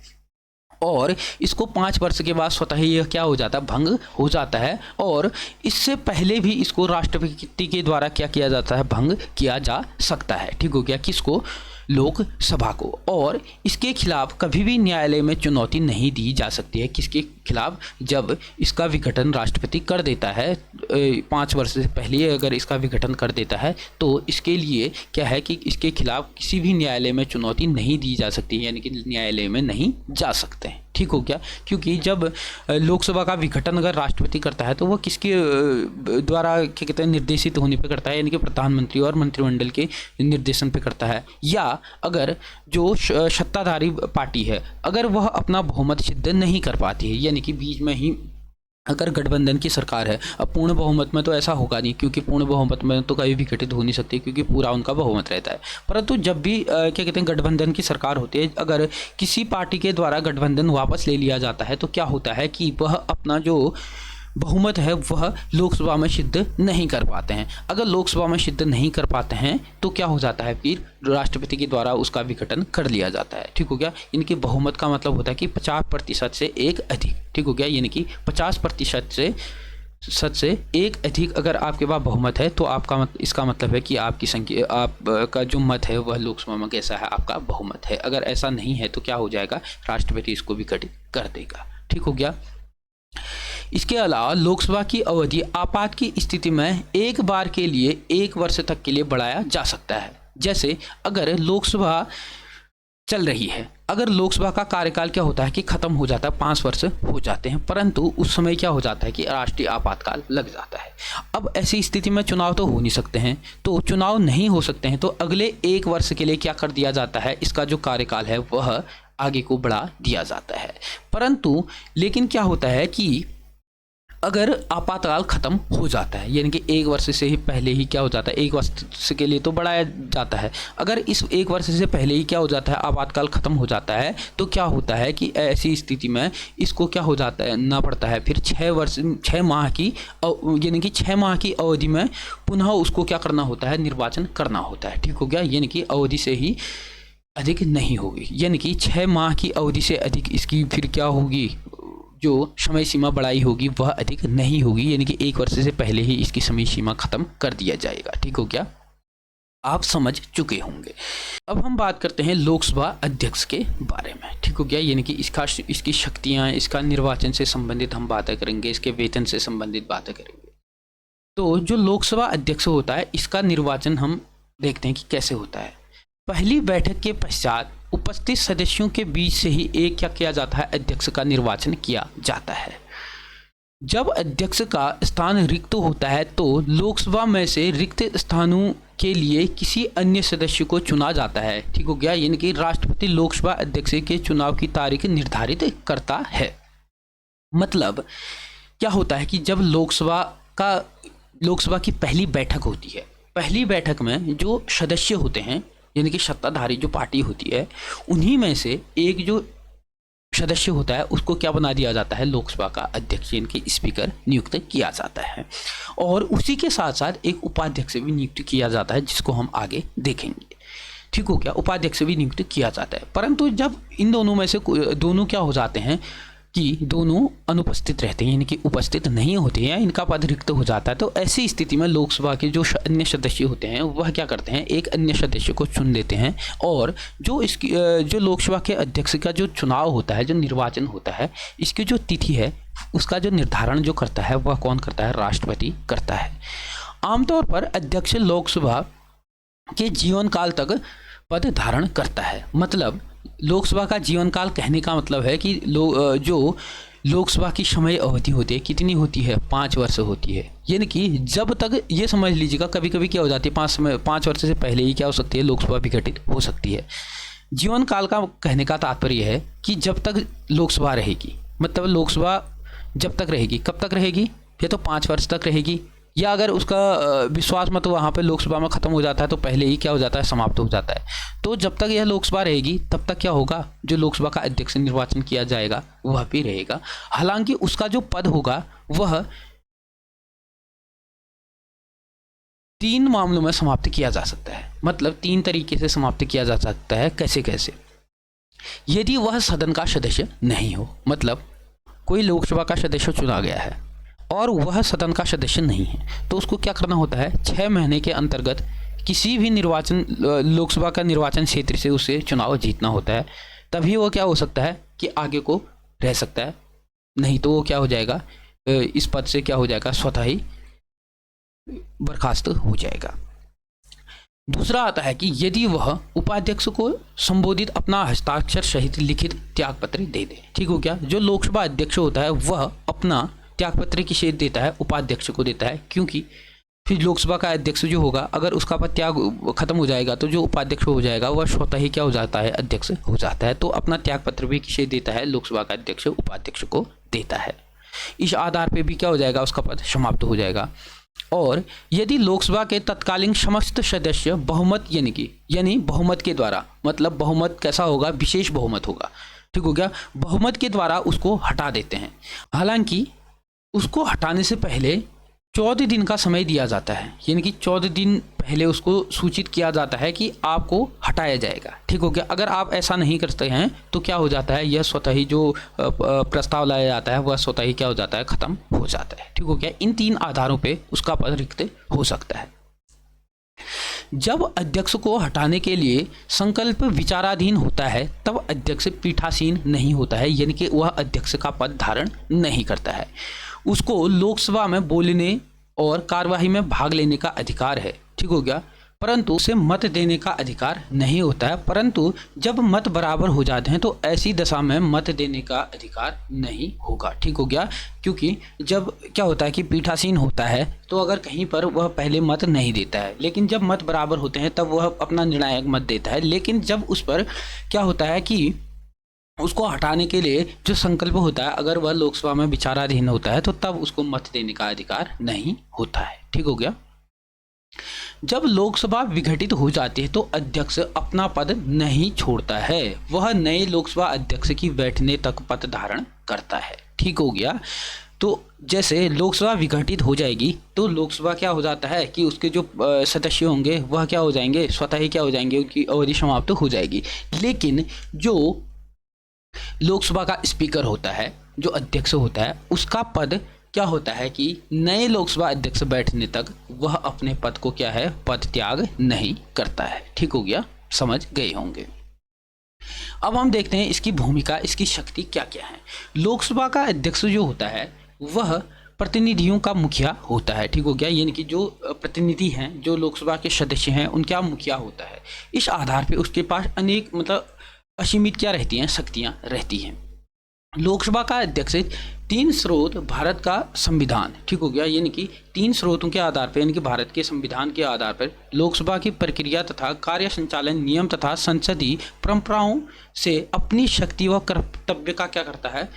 और इसको 5 वर्ष के बाद स्वतः ही यह क्या हो जाता है? भंग हो जाता है। और इससे पहले भी इसको राष्ट्रपति के द्वारा क्या किया जाता है? भंग किया जा सकता है। ठीक हो गया? किसको? लोकसभा को, और इसके खिलाफ कभी भी न्यायालय में चुनौती नहीं दी जा सकती है। किसके खिलाफ? जब इसका विघटन राष्ट्रपति कर देता है 5 वर्ष से पहले अगर इसका विघटन कर देता है तो इसके लिए क्या है कि इसके खिलाफ किसी भी न्यायालय में चुनौती नहीं दी जा सकती, यानी कि न्यायालय में नहीं जा सकते हैं। ठीक हो गया? क्योंकि जब लोकसभा का विघटन अगर राष्ट्रपति करता है तो वह किसके द्वारा क्या कहते हैं निर्देशित होने पे करता है, यानी कि प्रधानमंत्री और मंत्रिमंडल के निर्देशन पे करता है। या अगर जो सत्ताधारी पार्टी है अगर वह अपना बहुमत सिद्ध नहीं कर पाती है, यानी कि बीच में ही अगर गठबंधन की सरकार है, अब पूर्ण बहुमत में तो ऐसा होगा नहीं, क्योंकि पूर्ण बहुमत में तो कभी भी घटित हो नहीं सकती क्योंकि पूरा उनका बहुमत रहता है। परंतु जब भी क्या कहते हैं गठबंधन की सरकार होती है, अगर किसी पार्टी के द्वारा गठबंधन वापस ले लिया जाता है तो क्या होता है कि वह अपना जो बहुमत है वह लोकसभा में सिद्ध नहीं कर पाते हैं। अगर लोकसभा में सिद्ध नहीं कर पाते हैं तो क्या हो जाता है, फिर राष्ट्रपति के द्वारा उसका विघटन कर लिया जाता है। ठीक हो गया? इनके बहुमत का मतलब होता है कि 50% से एक अधिक। ठीक हो गया? यानी कि 50% से एक अधिक अगर आपके पास बहुमत है तो आपका इसका मतलब है कि आपकी संख्या, आपका जो मत है वह लोकसभा में कैसा है, आपका बहुमत है। अगर ऐसा नहीं है तो क्या हो जाएगा, राष्ट्रपति इसको विघटित कर देगा। ठीक हो गया? इसके अलावा लोकसभा की अवधि आपात की स्थिति में एक बार के लिए 1 वर्ष तक के लिए बढ़ाया जा सकता है। जैसे अगर लोकसभा चल रही है, अगर लोकसभा का कार्यकाल क्या होता है कि खत्म हो जाता है, 5 वर्ष हो जाते हैं, परंतु उस समय क्या हो जाता है कि राष्ट्रीय आपातकाल लग जाता है। अब ऐसी स्थिति में चुनाव तो हो नहीं सकते हैं, तो चुनाव नहीं हो सकते हैं तो अगले 1 वर्ष के लिए क्या कर दिया जाता है, इसका जो कार्यकाल है वह आगे को बढ़ा दिया जाता है। परंतु लेकिन क्या होता है कि अगर आपातकाल खत्म हो जाता है, यानी कि 1 वर्ष से ही पहले ही क्या हो जाता है, 1 वर्ष के लिए तो बढ़ाया जाता है, अगर इस 1 वर्ष से पहले ही क्या हो जाता है, आपातकाल खत्म हो जाता है, तो क्या होता है कि ऐसी स्थिति में इसको क्या हो जाता है ना पड़ता है, फिर 6 माह की यानी कि 6 माह की अवधि में पुनः उसको क्या करना होता है, निर्वाचन करना होता है। ठीक हो गया? यानी कि अवधि से ही अधिक नहीं होगी, यानी कि 6 माह की अवधि से अधिक इसकी फिर क्या होगी, जो समय सीमा बढ़ाई होगी वह अधिक नहीं होगी, यानी कि 1 वर्ष से पहले ही इसकी समय सीमा खत्म कर दिया जाएगा। ठीक हो गया? आप समझ चुके होंगे। अब हम बात करते हैं लोकसभा अध्यक्ष के बारे में। ठीक हो गया? यानी कि इसकी शक्तियां, इसका निर्वाचन से संबंधित हम बातें करेंगे, इसके वेतन से संबंधित बातें करेंगे। तो जो लोकसभा अध्यक्ष होता है इसका निर्वाचन हम देखते हैं कि कैसे होता है। पहली बैठक के पश्चात उपस्थित सदस्यों के बीच से ही एक क्या किया जाता है, अध्यक्ष का निर्वाचन किया जाता है। जब अध्यक्ष का स्थान रिक्त होता है तो लोकसभा में से रिक्त स्थानों के लिए किसी अन्य सदस्य को चुना जाता है। ठीक हो गया? यानी कि राष्ट्रपति लोकसभा अध्यक्ष के चुनाव की तारीख निर्धारित करता है। मतलब क्या होता है कि जब लोकसभा की पहली बैठक होती है, पहली बैठक में जो सदस्य होते हैं यानी कि सत्ताधारी जो पार्टी होती है, उन्हीं में से एक जो सदस्य होता है उसको क्या बना दिया जाता है, लोकसभा का अध्यक्ष यानी कि स्पीकर नियुक्त किया जाता है। और उसी के साथ साथ एक उपाध्यक्ष भी नियुक्त किया जाता है, जिसको हम आगे देखेंगे। ठीक हो गया? उपाध्यक्ष भी नियुक्त किया जाता है। परंतु जब इन दोनों में से दोनों क्या हो जाते हैं कि दोनों अनुपस्थित रहते हैं, यानी कि उपस्थित नहीं होते हैं, इनका पद रिक्त हो जाता है, तो ऐसी स्थिति में लोकसभा के जो अन्य सदस्य होते हैं वह क्या करते हैं, एक अन्य सदस्य को चुन लेते हैं। और जो लोकसभा के अध्यक्ष का जो चुनाव होता है, जो निर्वाचन होता है, इसकी जो तिथि है उसका जो निर्धारण जो करता है वह कौन करता है, राष्ट्रपति करता है। आमतौर पर अध्यक्ष लोकसभा के जीवन काल तक पद धारण करता है। मतलब लोकसभा का जीवन काल कहने का मतलब है कि जो लोकसभा की समय अवधि होती है कितनी होती है, 5 वर्ष होती है। यानी कि जब तक, ये समझ लीजिएगा, कभी कभी क्या हो जाती है 5 वर्ष से पहले ही क्या हो सकती है, लोकसभा विघटित हो सकती है। जीवन काल का कहने का तात्पर्य है कि जब तक लोकसभा रहेगी, मतलब लोकसभा जब तक रहेगी, कब तक रहेगी, या तो 5 वर्ष तक रहेगी, या अगर उसका विश्वास मत वहाँ पे लोकसभा में ख़त्म हो जाता है तो पहले ही क्या हो जाता है, समाप्त हो जाता है। तो जब तक यह लोकसभा रहेगी तब तक क्या होगा, जो लोकसभा का अध्यक्ष निर्वाचन किया जाएगा वह भी रहेगा। हालांकि उसका जो पद होगा वह 3 मामलों में समाप्त किया जा सकता है। मतलब 3 तरीके से समाप्त किया जा सकता है। कैसे कैसे? यदि वह सदन का सदस्य नहीं हो, मतलब कोई लोकसभा का सदस्य चुना गया है और वह सदन का सदस्य नहीं है, तो उसको क्या करना होता है, 6 महीने के अंतर्गत किसी भी निर्वाचन लोकसभा का निर्वाचन क्षेत्र से उसे चुनाव जीतना होता है, तभी वो क्या हो सकता है कि आगे को रह सकता है, नहीं तो वो क्या हो जाएगा, इस पद से क्या हो जाएगा, स्वतः ही बर्खास्त हो जाएगा। दूसरा आता है कि यदि वह उपाध्यक्ष को संबोधित अपना हस्ताक्षर सहित लिखित त्यागपत्र दे दे। ठीक हो गया। जो लोकसभा अध्यक्ष होता है वह अपना त्यागपत्र किसे देता है, उपाध्यक्ष को देता है, क्योंकि फिर लोकसभा का अध्यक्ष जो होगा, अगर उसका पद त्याग खत्म हो जाएगा तो जो उपाध्यक्ष हो जाएगा वह स्वतः ही क्या हो जाता है, अध्यक्ष हो जाता है। तो अपना त्यागपत्र भी किसे देता है, लोकसभा का अध्यक्ष उपाध्यक्ष को देता है। इस आधार पे भी क्या हो जाएगा, उसका पद समाप्त हो जाएगा। और यदि लोकसभा के तत्कालीन समस्त सदस्य बहुमत यानी बहुमत के द्वारा, मतलब बहुमत कैसा होगा, विशेष बहुमत होगा। ठीक हो गया। बहुमत के द्वारा उसको हटा देते हैं। हालांकि उसको हटाने से पहले 14 दिन का समय दिया जाता है, यानी कि 14 दिन पहले उसको सूचित किया जाता है कि आपको हटाया जाएगा। ठीक हो गया। अगर आप ऐसा नहीं करते हैं तो क्या हो जाता है, यह स्वतः ही जो प्रस्ताव लाया जाता है वह स्वतः ही क्या हो जाता है, खत्म हो जाता है। ठीक हो गया। इन 3 आधारों पे उसका पद रिक्त हो सकता है। जब अध्यक्ष को हटाने के लिए संकल्प विचाराधीन होता है तब अध्यक्ष पीठासीन नहीं होता है, यानी कि वह अध्यक्ष का पद धारण नहीं करता है। उसको लोकसभा में बोलने और कार्यवाही में भाग लेने का अधिकार है। ठीक हो गया। परंतु उसे मत देने का अधिकार नहीं होता है। परंतु जब मत बराबर हो जाते हैं तो ऐसी दशा में मत देने का अधिकार नहीं होगा। ठीक हो गया। क्योंकि जब क्या होता है कि पीठासीन होता है तो अगर कहीं पर वह पहले मत नहीं देता है, लेकिन जब मत बराबर होते हैं तब वह अपना निर्णायक मत देता है। लेकिन जब उस पर क्या होता है कि उसको हटाने के लिए जो संकल्प होता है, अगर वह लोकसभा में विचाराधीन होता है तो तब उसको मत देने का अधिकार नहीं होता है। ठीक हो गया। जब लोकसभा विघटित हो जाती है तो अध्यक्ष अपना पद नहीं छोड़ता है, वह नए लोकसभा अध्यक्ष की बैठने तक पद धारण करता है। ठीक हो गया। तो जैसे लोकसभा विघटित हो जाएगी तो लोकसभा क्या हो जाता है कि उसके जो सदस्य होंगे वह क्या हो जाएंगे, स्वतः ही क्या हो जाएंगे, उनकी अवधि समाप्त हो जाएगी। लेकिन जो लोकसभा का स्पीकर होता है, जो अध्यक्ष होता है, उसका पद क्या होता है कि नए लोकसभा अध्यक्ष बैठने तक वह अपने पद को क्या है, पद त्याग नहीं करता है। ठीक हो गया। समझ गए होंगे। अब हम देखते हैं इसकी भूमिका, इसकी शक्ति क्या क्या है। लोकसभा का अध्यक्ष जो होता है वह प्रतिनिधियों का मुखिया होता है। ठीक हो गया। यानी कि जो प्रतिनिधि हैं, जो लोकसभा के सदस्य हैं, उनका मुखिया होता है। इस आधार पर उसके पास अनेक मतलब असीमित क्या रहती हैं, शक्तियाँ रहती हैं। लोकसभा का अध्यक्ष 3 स्रोत भारत का संविधान, ठीक हो गया, यानी कि 3 स्रोतों के आधार पर, यानी कि भारत के संविधान के आधार पर लोकसभा की प्रक्रिया तथा कार्य संचालन नियम तथा संसदीय परंपराओं से अपनी शक्ति व कर्तव्य का क्या करता है,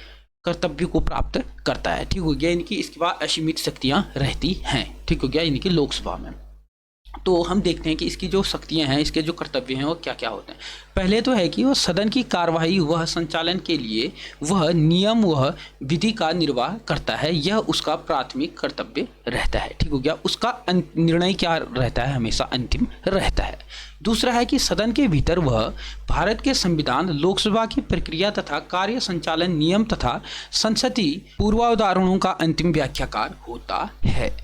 कर्तव्य को प्राप्त करता है। ठीक हो गया। यानी कि इसके बाद असीमित शक्तियाँ रहती हैं। ठीक हो गया। यानी कि लोकसभा में तो हम देखते हैं कि इसकी जो शक्तियां हैं, इसके जो कर्तव्य हैं वो क्या क्या होते हैं। पहले तो है कि वह सदन की कार्यवाही वह संचालन के लिए वह नियम वह विधि का निर्वाह करता है, यह उसका प्राथमिक कर्तव्य रहता है। ठीक हो गया। उसका निर्णय क्या रहता है, हमेशा अंतिम रहता है। दूसरा है कि सदन के भीतर वह भारत के संविधान, लोकसभा की प्रक्रिया तथा कार्य संचालन नियम तथा संसदीय पूर्वावधारणों का अंतिम व्याख्याकार होता है।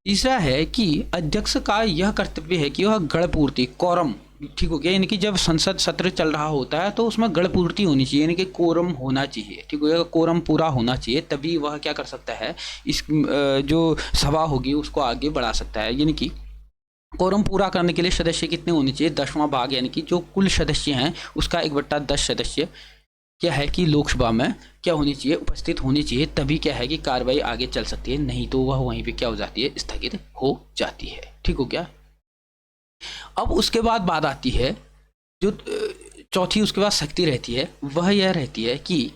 तीसरा है कि अध्यक्ष का यह कर्तव्य है कि वह गणपूर्ति, कोरम, ठीक हो गया, यानी कि जब संसद सत्र चल रहा होता है तो उसमें गणपूर्ति होनी चाहिए, यानी कि कोरम होना चाहिए। ठीक हो गया। कोरम पूरा होना चाहिए, तभी वह क्या कर सकता है, इस जो सभा होगी उसको आगे बढ़ा सकता है। यानी कि कोरम पूरा करने के लिए सदस्य कितने होने चाहिए, 10वां भाग, यानी कि जो कुल सदस्य हैं उसका 1/10 सदस्य क्या है कि लोकसभा में क्या होनी चाहिए, उपस्थित होनी चाहिए, तभी क्या है कि कार्रवाई आगे चल सकती है, नहीं तो वह वहीं पे क्या हो जाती है, स्थगित हो जाती है। ठीक हो गया। अब उसके बाद बात आती है जो चौथी उसके बाद शक्ति रहती है, वह यह रहती है कि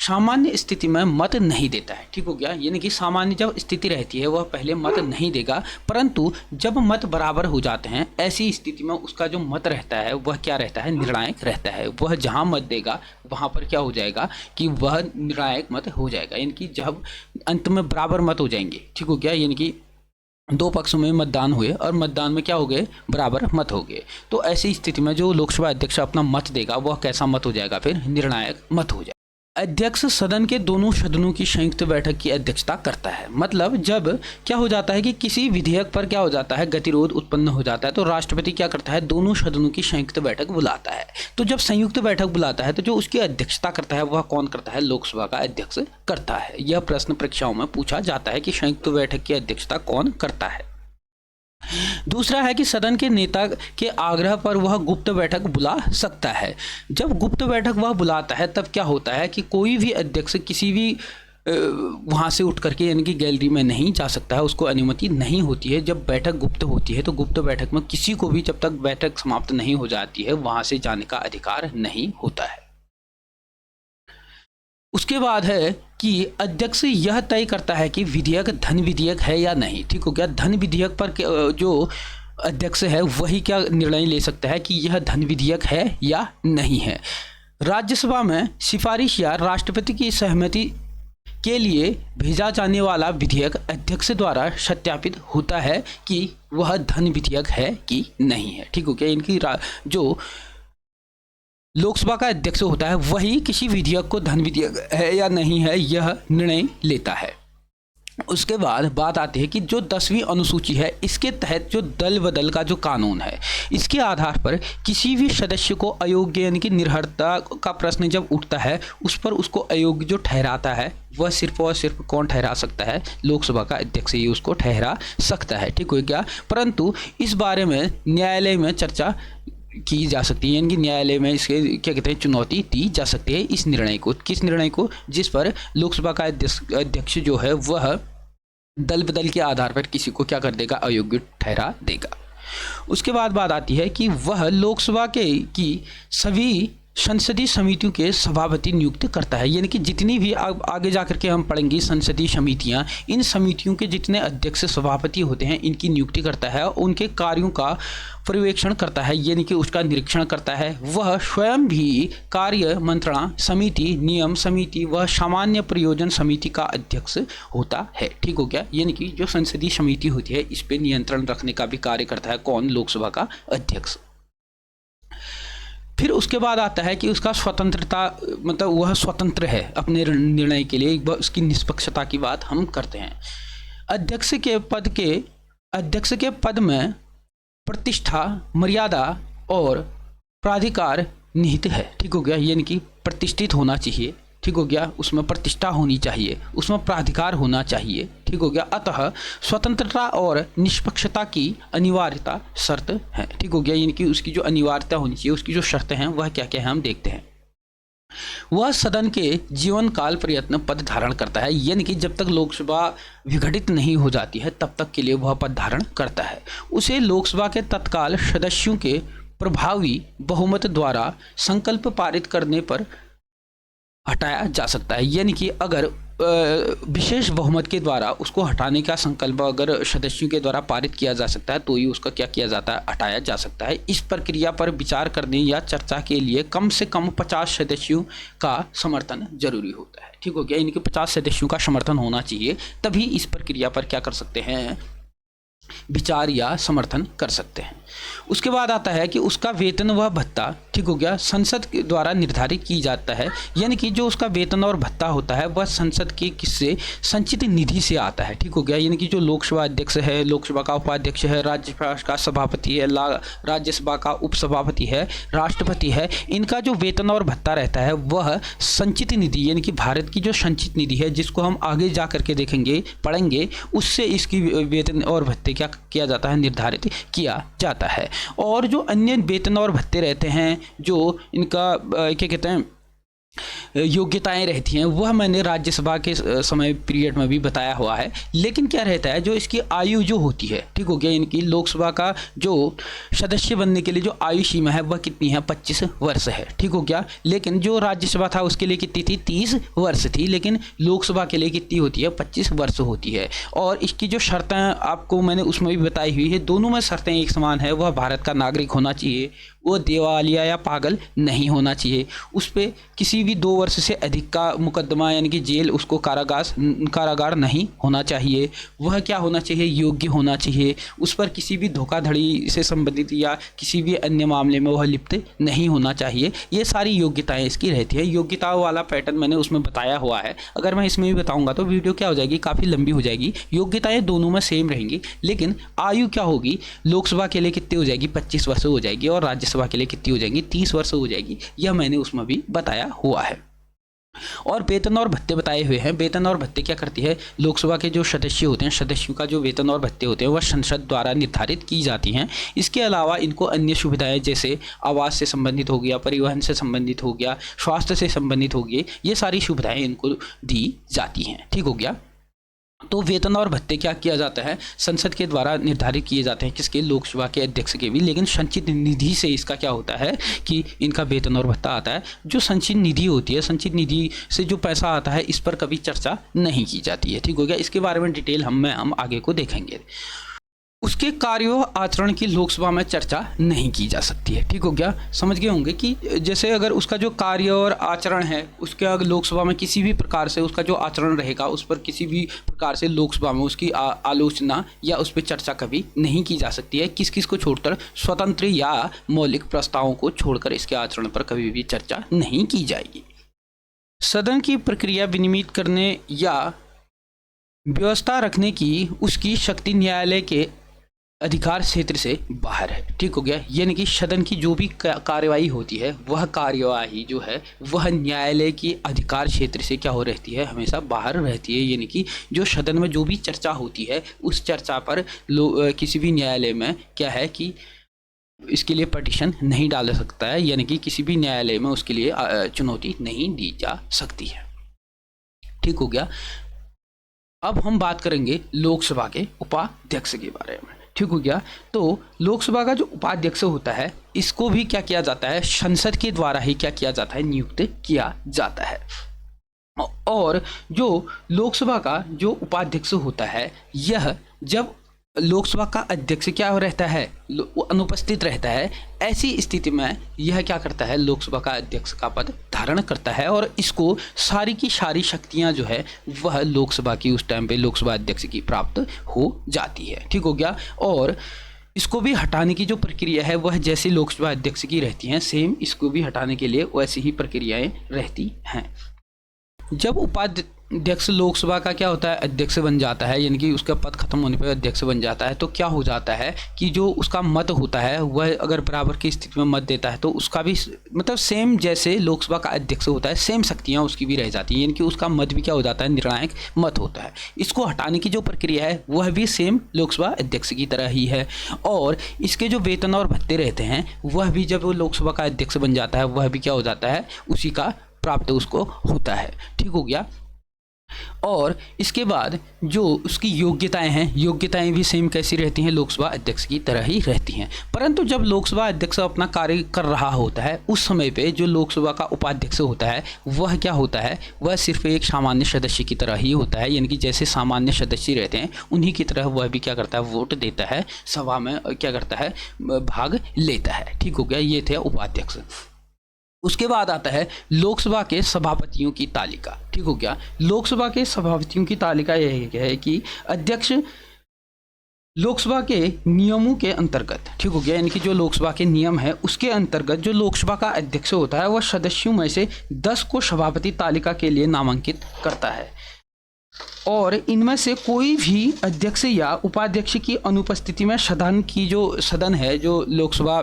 सामान्य स्थिति में मत नहीं देता है। ठीक हो गया। यानी कि सामान्य जब स्थिति रहती है वह पहले मत नहीं देगा, परंतु जब मत बराबर हो जाते हैं ऐसी स्थिति में उसका जो मत रहता है वह क्या रहता है, निर्णायक रहता है। वह जहां मत देगा वहां पर क्या हो जाएगा कि वह निर्णायक मत हो जाएगा, यानी कि जब अंत में बराबर मत हो जाएंगे। ठीक हो गया। यानी कि 2 पक्षों में मतदान हुए और मतदान में क्या हो गए, बराबर मत हो गए, तो ऐसी स्थिति में जो लोकसभा अध्यक्ष अपना मत देगा वह कैसा मत हो जाएगा, फिर निर्णायक मत हो जाएगा। अध्यक्ष सदन के दोनों सदनों की संयुक्त बैठक की अध्यक्षता करता है। मतलब जब क्या हो जाता है कि किसी विधेयक पर क्या हो जाता है, गतिरोध उत्पन्न हो जाता है, तो राष्ट्रपति क्या करता है, दोनों सदनों की संयुक्त बैठक बुलाता है। तो जब संयुक्त बैठक बुलाता है तो जो उसकी अध्यक्षता करता है वह कौन करता है, लोकसभा का अध्यक्ष करता है। यह प्रश्न परीक्षाओं में पूछा जाता है कि संयुक्त बैठक की अध्यक्षता कौन करता है। दूसरा है कि सदन के नेता के आग्रह पर वह गुप्त बैठक बुला सकता है। जब गुप्त बैठक वह बुलाता है तब क्या होता है कि कोई भी अध्यक्ष किसी भी वहाँ से उठ करके यानी कि गैलरी में नहीं जा सकता है, उसको अनुमति नहीं होती है। जब बैठक गुप्त होती है तो गुप्त बैठक में किसी को भी जब तक बैठक समाप्त नहीं हो जाती है वहाँ से जाने का अधिकार नहीं होता है। उसके बाद है कि अध्यक्ष यह तय करता है कि विधेयक धन विधेयक है या नहीं। ठीक हो गया। धन विधेयक पर जो अध्यक्ष है वही क्या निर्णय ले सकता है कि यह धन विधेयक है या नहीं है। राज्यसभा में सिफारिश या राष्ट्रपति की सहमति के लिए भेजा जाने वाला विधेयक अध्यक्ष द्वारा सत्यापित होता है कि वह धन विधेयक है कि नहीं है। ठीक हो गया। इनकी जो लोकसभा का अध्यक्ष होता है वही किसी विधेयक को धन विधेयक है या नहीं है यह निर्णय लेता है। उसके बाद बात आती है कि जो 10वीं अनुसूची है इसके तहत जो दल बदल का जो कानून है इसके आधार पर किसी भी सदस्य को अयोग्य यानी कि निर्हरता का प्रश्न जब उठता है उस पर उसको अयोग्य जो ठहराता है वह सिर्फ और सिर्फ कौन ठहरा सकता है, लोकसभा का अध्यक्ष ही उसको ठहरा सकता है। ठीक हो गया। परंतु इस बारे में न्यायालय में चर्चा की जा सकती है, यानी कि न्यायालय में इसके क्या कहते हैं चुनौती दी जा सकती है इस निर्णय को। किस निर्णय को? जिस पर लोकसभा का अध्यक्ष जो है वह दल बदल के आधार पर किसी को क्या कर देगा, अयोग्य ठहरा देगा। उसके बाद बात आती है कि वह लोकसभा की सभी संसदीय समितियों के सभापति नियुक्त करता है। यानी कि जितनी भी आगे जाकर के हम पढ़ेंगे संसदीय समितियां, इन समितियों के जितने अध्यक्ष सभापति होते हैं इनकी नियुक्ति करता है, उनके कार्यों का पर्यवेक्षण करता है यानी कि उसका निरीक्षण करता है। वह स्वयं भी कार्य मंत्रणा समिति, नियम समिति व सामान्य प्रयोजन समिति का अध्यक्ष होता है। ठीक हो गया। यानी कि जो संसदीय समिति होती है इस पर नियंत्रण रखने का भी कार्य करता है कौन, लोकसभा का अध्यक्ष। फिर उसके बाद आता है कि उसका स्वतंत्रता, मतलब वह स्वतंत्र है अपने निर्णय के लिए, उसकी निष्पक्षता की बात हम करते हैं। अध्यक्ष के पद में प्रतिष्ठा, मर्यादा और प्राधिकार निहित है। ठीक हो गया। यानी कि प्रतिष्ठित होना चाहिए। ठीक हो गया। उसमें प्रतिष्ठा होनी चाहिए, उसमें प्राधिकार होना चाहिए। ठीक हो गया। अतः स्वतंत्रता और निष्पक्षता की अनिवार्यता शर्त है। ठीक हो गया। यानी कि उसकी जो अनिवार्यता होनी चाहिए, उसकी जो शर्तें हैं वह क्या क्या है हम देखते हैं। वह सदन के जीवन काल प्रयत्न पद धारण करता है, यानी कि जब तक लोकसभा विघटित नहीं हो जाती है तब तक के लिए वह पद धारण करता है। उसे लोकसभा के तत्काल सदस्यों के प्रभावी बहुमत द्वारा संकल्प पारित करने पर हटाया जा सकता है। यानी कि अगर विशेष बहुमत के द्वारा उसको हटाने का संकल्प अगर सदस्यों के द्वारा पारित किया जा सकता है तो ही उसका क्या किया जाता है, हटाया जा सकता है। इस प्रक्रिया पर विचार करने या चर्चा के लिए कम से कम 50 सदस्यों का समर्थन जरूरी होता है। ठीक हो गया। यानी कि 50 सदस्यों का समर्थन होना चाहिए, तभी इस प्रक्रिया पर क्या कर सकते हैं, विचार या समर्थन कर सकते हैं। उसके बाद आता है कि उसका वेतन व भत्ता, ठीक हो गया, संसद के द्वारा निर्धारित की जाता है। यानी कि जो उसका वेतन और भत्ता होता है वह संसद के किससे, संचित निधि से आता है। ठीक हो गया। यानी कि जो लोकसभा अध्यक्ष है, लोकसभा का उपाध्यक्ष है, राज्यसभा का सभापति है, राज्यसभा का उपसभापति है, राष्ट्रपति है, इनका जो वेतन और भत्ता रहता है वह संचित निधि यानी कि भारत की जो संचित निधि है जिसको हम आगे जा करके देखेंगे, पढ़ेंगे, उससे इसकी वेतन और भत्ते क्या किया जाता है, निर्धारित किया जाता है। और जो अन्य वेतन और भत्ते रहते हैं, जो इनका क्या कहते हैं योग्यताएं रहती हैं, वह मैंने राज्यसभा के समय पीरियड में भी बताया हुआ है। लेकिन क्या रहता है, जो इसकी आयु जो होती है, ठीक हो गया, इनकी लोकसभा का जो सदस्य बनने के लिए जो आयु सीमा है वह कितनी है, 25 वर्ष है। ठीक हो गया। लेकिन जो राज्यसभा था उसके लिए कितनी थी, 30 वर्ष थी। लेकिन लोकसभा के लिए कितनी होती है, 25 वर्ष होती है। और इसकी जो शर्तें आपको मैंने उसमें भी बताई हुई है, दोनों में शर्तें एक समान है। वह भारत का नागरिक होना चाहिए, वो दिवालिया या पागल नहीं होना चाहिए, उस पर किसी भी 2 वर्ष से अधिक का मुकदमा यानी कि जेल, उसको कारागार नहीं होना चाहिए। वह क्या होना चाहिए, योग्य होना चाहिए, उस पर किसी भी धोखाधड़ी से संबंधित या किसी भी अन्य मामले में वह लिप्त नहीं होना चाहिए। ये सारी योग्यताएं इसकी रहती है। योग्यताओं वाला पैटर्न मैंने उसमें बताया हुआ है, अगर मैं इसमें भी बताऊंगा तो वीडियो क्या हो जाएगी, काफ़ी लंबी हो जाएगी। योग्यताएं दोनों में सेम रहेंगी, लेकिन आयु क्या होगी, लोकसभा के लिए कितनी हो जाएगी, 25 वर्ष हो जाएगी, और राज्यसभा के लिए कितनी हो जाएगी, 30 वर्ष हो जाएगी। यह मैंने उसमें भी बताया हुआ है। और वेतन और भत्ते बताए हुए हैं। वेतन और भत्ते क्या करती है, लोकसभा के जो सदस्य होते हैं, सदस्यों का जो वेतन और भत्ते होते हैं वह संसद द्वारा निर्धारित की जाती हैं। इसके अलावा इनको अन्य सुविधाएं जैसे आवास से संबंधित हो गया, परिवहन से संबंधित हो गया, स्वास्थ्य से संबंधित हो गए, ये सारी सुविधाएं इनको दी जाती हैं। ठीक हो गया। तो वेतन और भत्ते क्या किया जाता है, संसद के द्वारा निर्धारित किए जाते हैं, किसके, लोकसभा के अध्यक्ष के भी। लेकिन संचित निधि से इसका क्या होता है कि इनका वेतन और भत्ता आता है। जो संचित निधि होती है, संचित निधि से जो पैसा आता है, इस पर कभी चर्चा नहीं की जाती है। ठीक हो गया। इसके बारे में डिटेल हम आगे को देखेंगे। उसके कार्यों आचरण की लोकसभा में चर्चा नहीं की जा सकती है। ठीक हो गया। समझ गए होंगे कि जैसे अगर उसका जो कार्य और आचरण है, उसके अगर लोकसभा में किसी भी प्रकार से उसका जो आचरण रहेगा, उस पर किसी भी प्रकार से लोकसभा में उसकी आलोचना या उस पर चर्चा कभी नहीं की जा सकती है। किस किस को छोड़कर, स्वतंत्र या मौलिक प्रस्तावों को छोड़कर इसके आचरण पर कभी भी चर्चा नहीं की जाएगी। सदन की प्रक्रिया विनियमित करने या व्यवस्था रखने की उसकी शक्ति न्यायालय के अधिकार क्षेत्र से बाहर है। ठीक हो गया। यानी कि सदन की जो भी कार्यवाही होती है, वह कार्यवाही जो है वह न्यायालय की अधिकार क्षेत्र से क्या हो रहती है, हमेशा बाहर रहती है। यानी कि जो सदन में जो भी चर्चा होती है, उस चर्चा पर किसी भी न्यायालय में क्या है कि इसके लिए पटिशन नहीं डाल सकता है, यानी कि किसी भी न्यायालय में उसके लिए चुनौती नहीं दी जा सकती है। ठीक हो गया। अब हम बात करेंगे लोकसभा के उपाध्यक्ष के बारे में। ठीक हो गया। तो लोकसभा का जो उपाध्यक्ष होता है, इसको भी क्या किया जाता है, संसद के द्वारा ही क्या किया जाता है, नियुक्त किया जाता है। और जो लोकसभा का जो उपाध्यक्ष होता है, यह जब लोकसभा का अध्यक्ष क्या रहता है, वो अनुपस्थित रहता है, ऐसी स्थिति में यह क्या करता है, लोकसभा का अध्यक्ष का पद धारण करता है, और इसको सारी की सारी शक्तियां जो है वह लोकसभा की उस टाइम पे लोकसभा अध्यक्ष की प्राप्त हो जाती है। ठीक हो गया। और इसको भी हटाने की जो प्रक्रिया है वह जैसे लोकसभा अध्यक्ष की रहती हैं, सेम इसको भी हटाने के लिए वैसी ही प्रक्रियाएं रहती हैं। जब उपाध्यक्ष लोकसभा का क्या होता है, अध्यक्ष बन जाता है, यानी कि उसका पद खत्म होने पर अध्यक्ष बन जाता है, तो क्या हो जाता है कि जो उसका मत होता है वह अगर बराबर की स्थिति में मत देता है, तो उसका भी मतलब सेम जैसे लोकसभा का अध्यक्ष होता है, सेम शक्तियां उसकी भी रह जाती हैं, यानी कि उसका मत भी क्या हो जाता है, निर्णायक मत होता है। इसको हटाने की जो प्रक्रिया है वह भी सेम लोकसभा अध्यक्ष की तरह ही है। और इसके जो वेतन और भत्ते रहते हैं, वह भी जब वो लोकसभा का अध्यक्ष बन जाता है, वह भी क्या हो जाता है, उसी का प्राप्त उसको होता है। ठीक हो गया। और इसके बाद जो उसकी योग्यताएं हैं, योग्यताएं भी सेम कैसी रहती हैं, लोकसभा अध्यक्ष की तरह ही रहती हैं। परंतु जब लोकसभा अध्यक्ष अपना कार्य कर रहा होता है, उस समय पे जो लोकसभा का उपाध्यक्ष होता है वह क्या होता है, वह सिर्फ एक सामान्य सदस्य की तरह ही होता है। यानी कि जैसे सामान्य सदस्य रहते हैं, उन्हीं की तरह वह भी क्या करता है, वोट देता है, सभा में क्या करता है, भाग लेता है। ठीक हो गया। ये थे उपाध्यक्ष। उसके बाद आता है लोकसभा के सभापतियों की तालिका। ठीक हो गया। लोकसभा के सभापतियों की तालिका यह है कि अध्यक्ष लोकसभा के नियमों के अंतर्गत, ठीक हो गया, यानी कि जो लोकसभा के नियम है उसके अंतर्गत जो लोकसभा का अध्यक्ष होता है वह सदस्यों में से 10 को सभापति तालिका के लिए नामांकित करता है, और इनमें से कोई भी अध्यक्ष या उपाध्यक्ष की अनुपस्थिति में सदन है, जो लोकसभा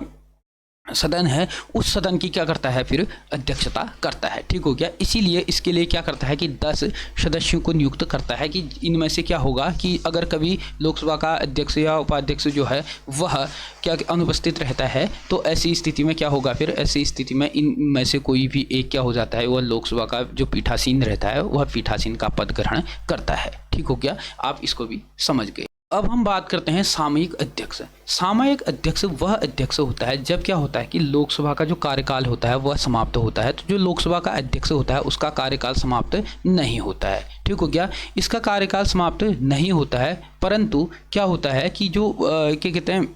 सदन है, उस सदन की क्या करता है, फिर अध्यक्षता करता है। ठीक हो गया। इसीलिए इसके लिए क्या करता है कि 10 सदस्यों को नियुक्त करता है कि इनमें से क्या होगा कि अगर कभी लोकसभा का अध्यक्ष या उपाध्यक्ष जो है वह क्या अनुपस्थित रहता है, तो ऐसी स्थिति में क्या होगा, फिर ऐसी स्थिति में इनमें से कोई भी एक क्या हो जाता है, वह लोकसभा का जो पीठासीन रहता है वह पीठासीन का पद ग्रहण करता है। ठीक हो गया। आप इसको भी समझ गए। अब हम बात करते हैं सामयिक अध्यक्ष। सामयिक अध्यक्ष वह अध्यक्ष होता है जब क्या होता है कि लोकसभा का जो कार्यकाल होता है वह समाप्त होता है, तो जो लोकसभा का अध्यक्ष होता है उसका कार्यकाल समाप्त नहीं होता है। ठीक हो गया। इसका कार्यकाल समाप्त नहीं होता है, परंतु क्या होता है कि जो क्या कहते हैं,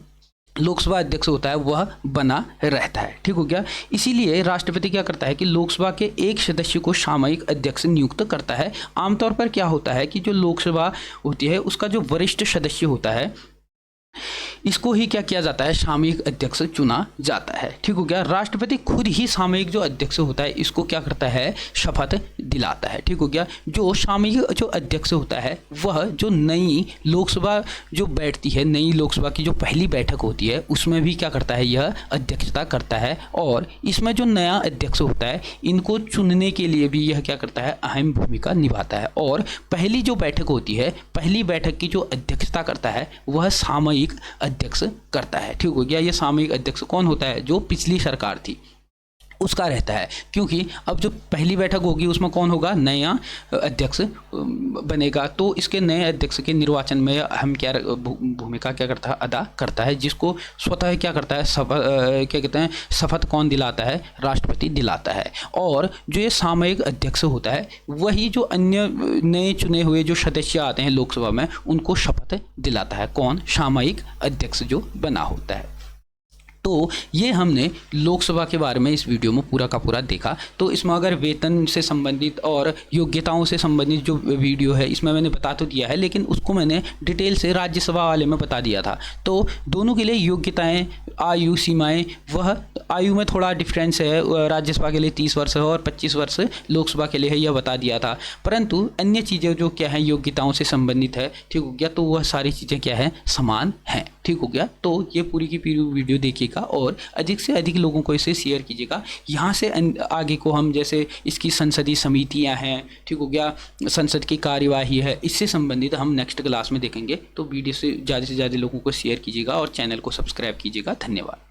लोकसभा अध्यक्ष होता है वह बना रहता है। ठीक हो गया। इसीलिए राष्ट्रपति क्या करता है कि लोकसभा के एक सदस्य को सामयिक अध्यक्ष नियुक्त करता है। आमतौर पर क्या होता है कि जो लोकसभा होती है उसका जो वरिष्ठ सदस्य होता है इसको ही क्या किया जाता है, सामयिक अध्यक्ष चुना जाता है। ठीक हो गया। राष्ट्रपति खुद ही सामयिक जो अध्यक्ष होता है इसको क्या करता है, शपथ दिलाता है। ठीक हो गया। जो सामयिक जो अध्यक्ष होता है वह जो नई लोकसभा जो बैठती है, नई लोकसभा की जो पहली बैठक होती है उसमें भी क्या करता है, यह अध्यक्षता करता है। और इसमें जो नया अध्यक्ष होता है इनको चुनने के लिए भी यह क्या करता है, अहम भूमिका निभाता है। और पहली जो बैठक होती है, पहली बैठक की जो अध्यक्षता करता है वह सामयिक अध्यक्ष करता है। ठीक हो गया। यह सामयिक अध्यक्ष कौन होता है, जो पिछली सरकार थी उसका रहता है, क्योंकि अब जो पहली बैठक होगी उसमें कौन होगा, नया अध्यक्ष बनेगा। तो इसके नए अध्यक्ष के निर्वाचन में हम क्या भूमिका क्या करता है, अदा करता है, जिसको स्वतः क्या करता है, क्या कहते हैं, शपथ कौन दिलाता है, राष्ट्रपति दिलाता है। और जो ये सामयिक अध्यक्ष होता है वही जो अन्य नए चुने हुए जो सदस्य आते हैं लोकसभा में उनको शपथ दिलाता है। कौन, सामयिक अध्यक्ष जो बना होता है। तो ये हमने लोकसभा के बारे में इस वीडियो में पूरा का पूरा देखा। तो इसमें अगर वेतन से संबंधित और योग्यताओं से संबंधित जो वीडियो है इसमें मैंने बता तो दिया है, लेकिन उसको मैंने डिटेल से राज्यसभा वाले में बता दिया था। तो दोनों के लिए योग्यताएं, आयु सीमाएं, वह आयु में थोड़ा डिफरेंस है, राज्यसभा के लिए 30 वर्ष है और 25 वर्ष लोकसभा के लिए है, यह बता दिया था। परंतु अन्य चीज़ें जो क्या है योग्यताओं से संबंधित है, ठीक हो गया, तो वह सारी चीज़ें क्या है, समान हैं। ठीक हो गया। तो ये पूरी की पूरी वीडियो देखिएगा और अधिक से अधिक लोगों को इसे शेयर कीजिएगा। यहाँ से आगे को हम जैसे इसकी संसदीय समितियाँ हैं, ठीक हो गया, संसद की कार्यवाही है, इससे संबंधित हम नेक्स्ट क्लास में देखेंगे। तो वीडियो से ज़्यादा लोगों को शेयर कीजिएगा और चैनल को सब्सक्राइब कीजिएगा। धन्यवाद।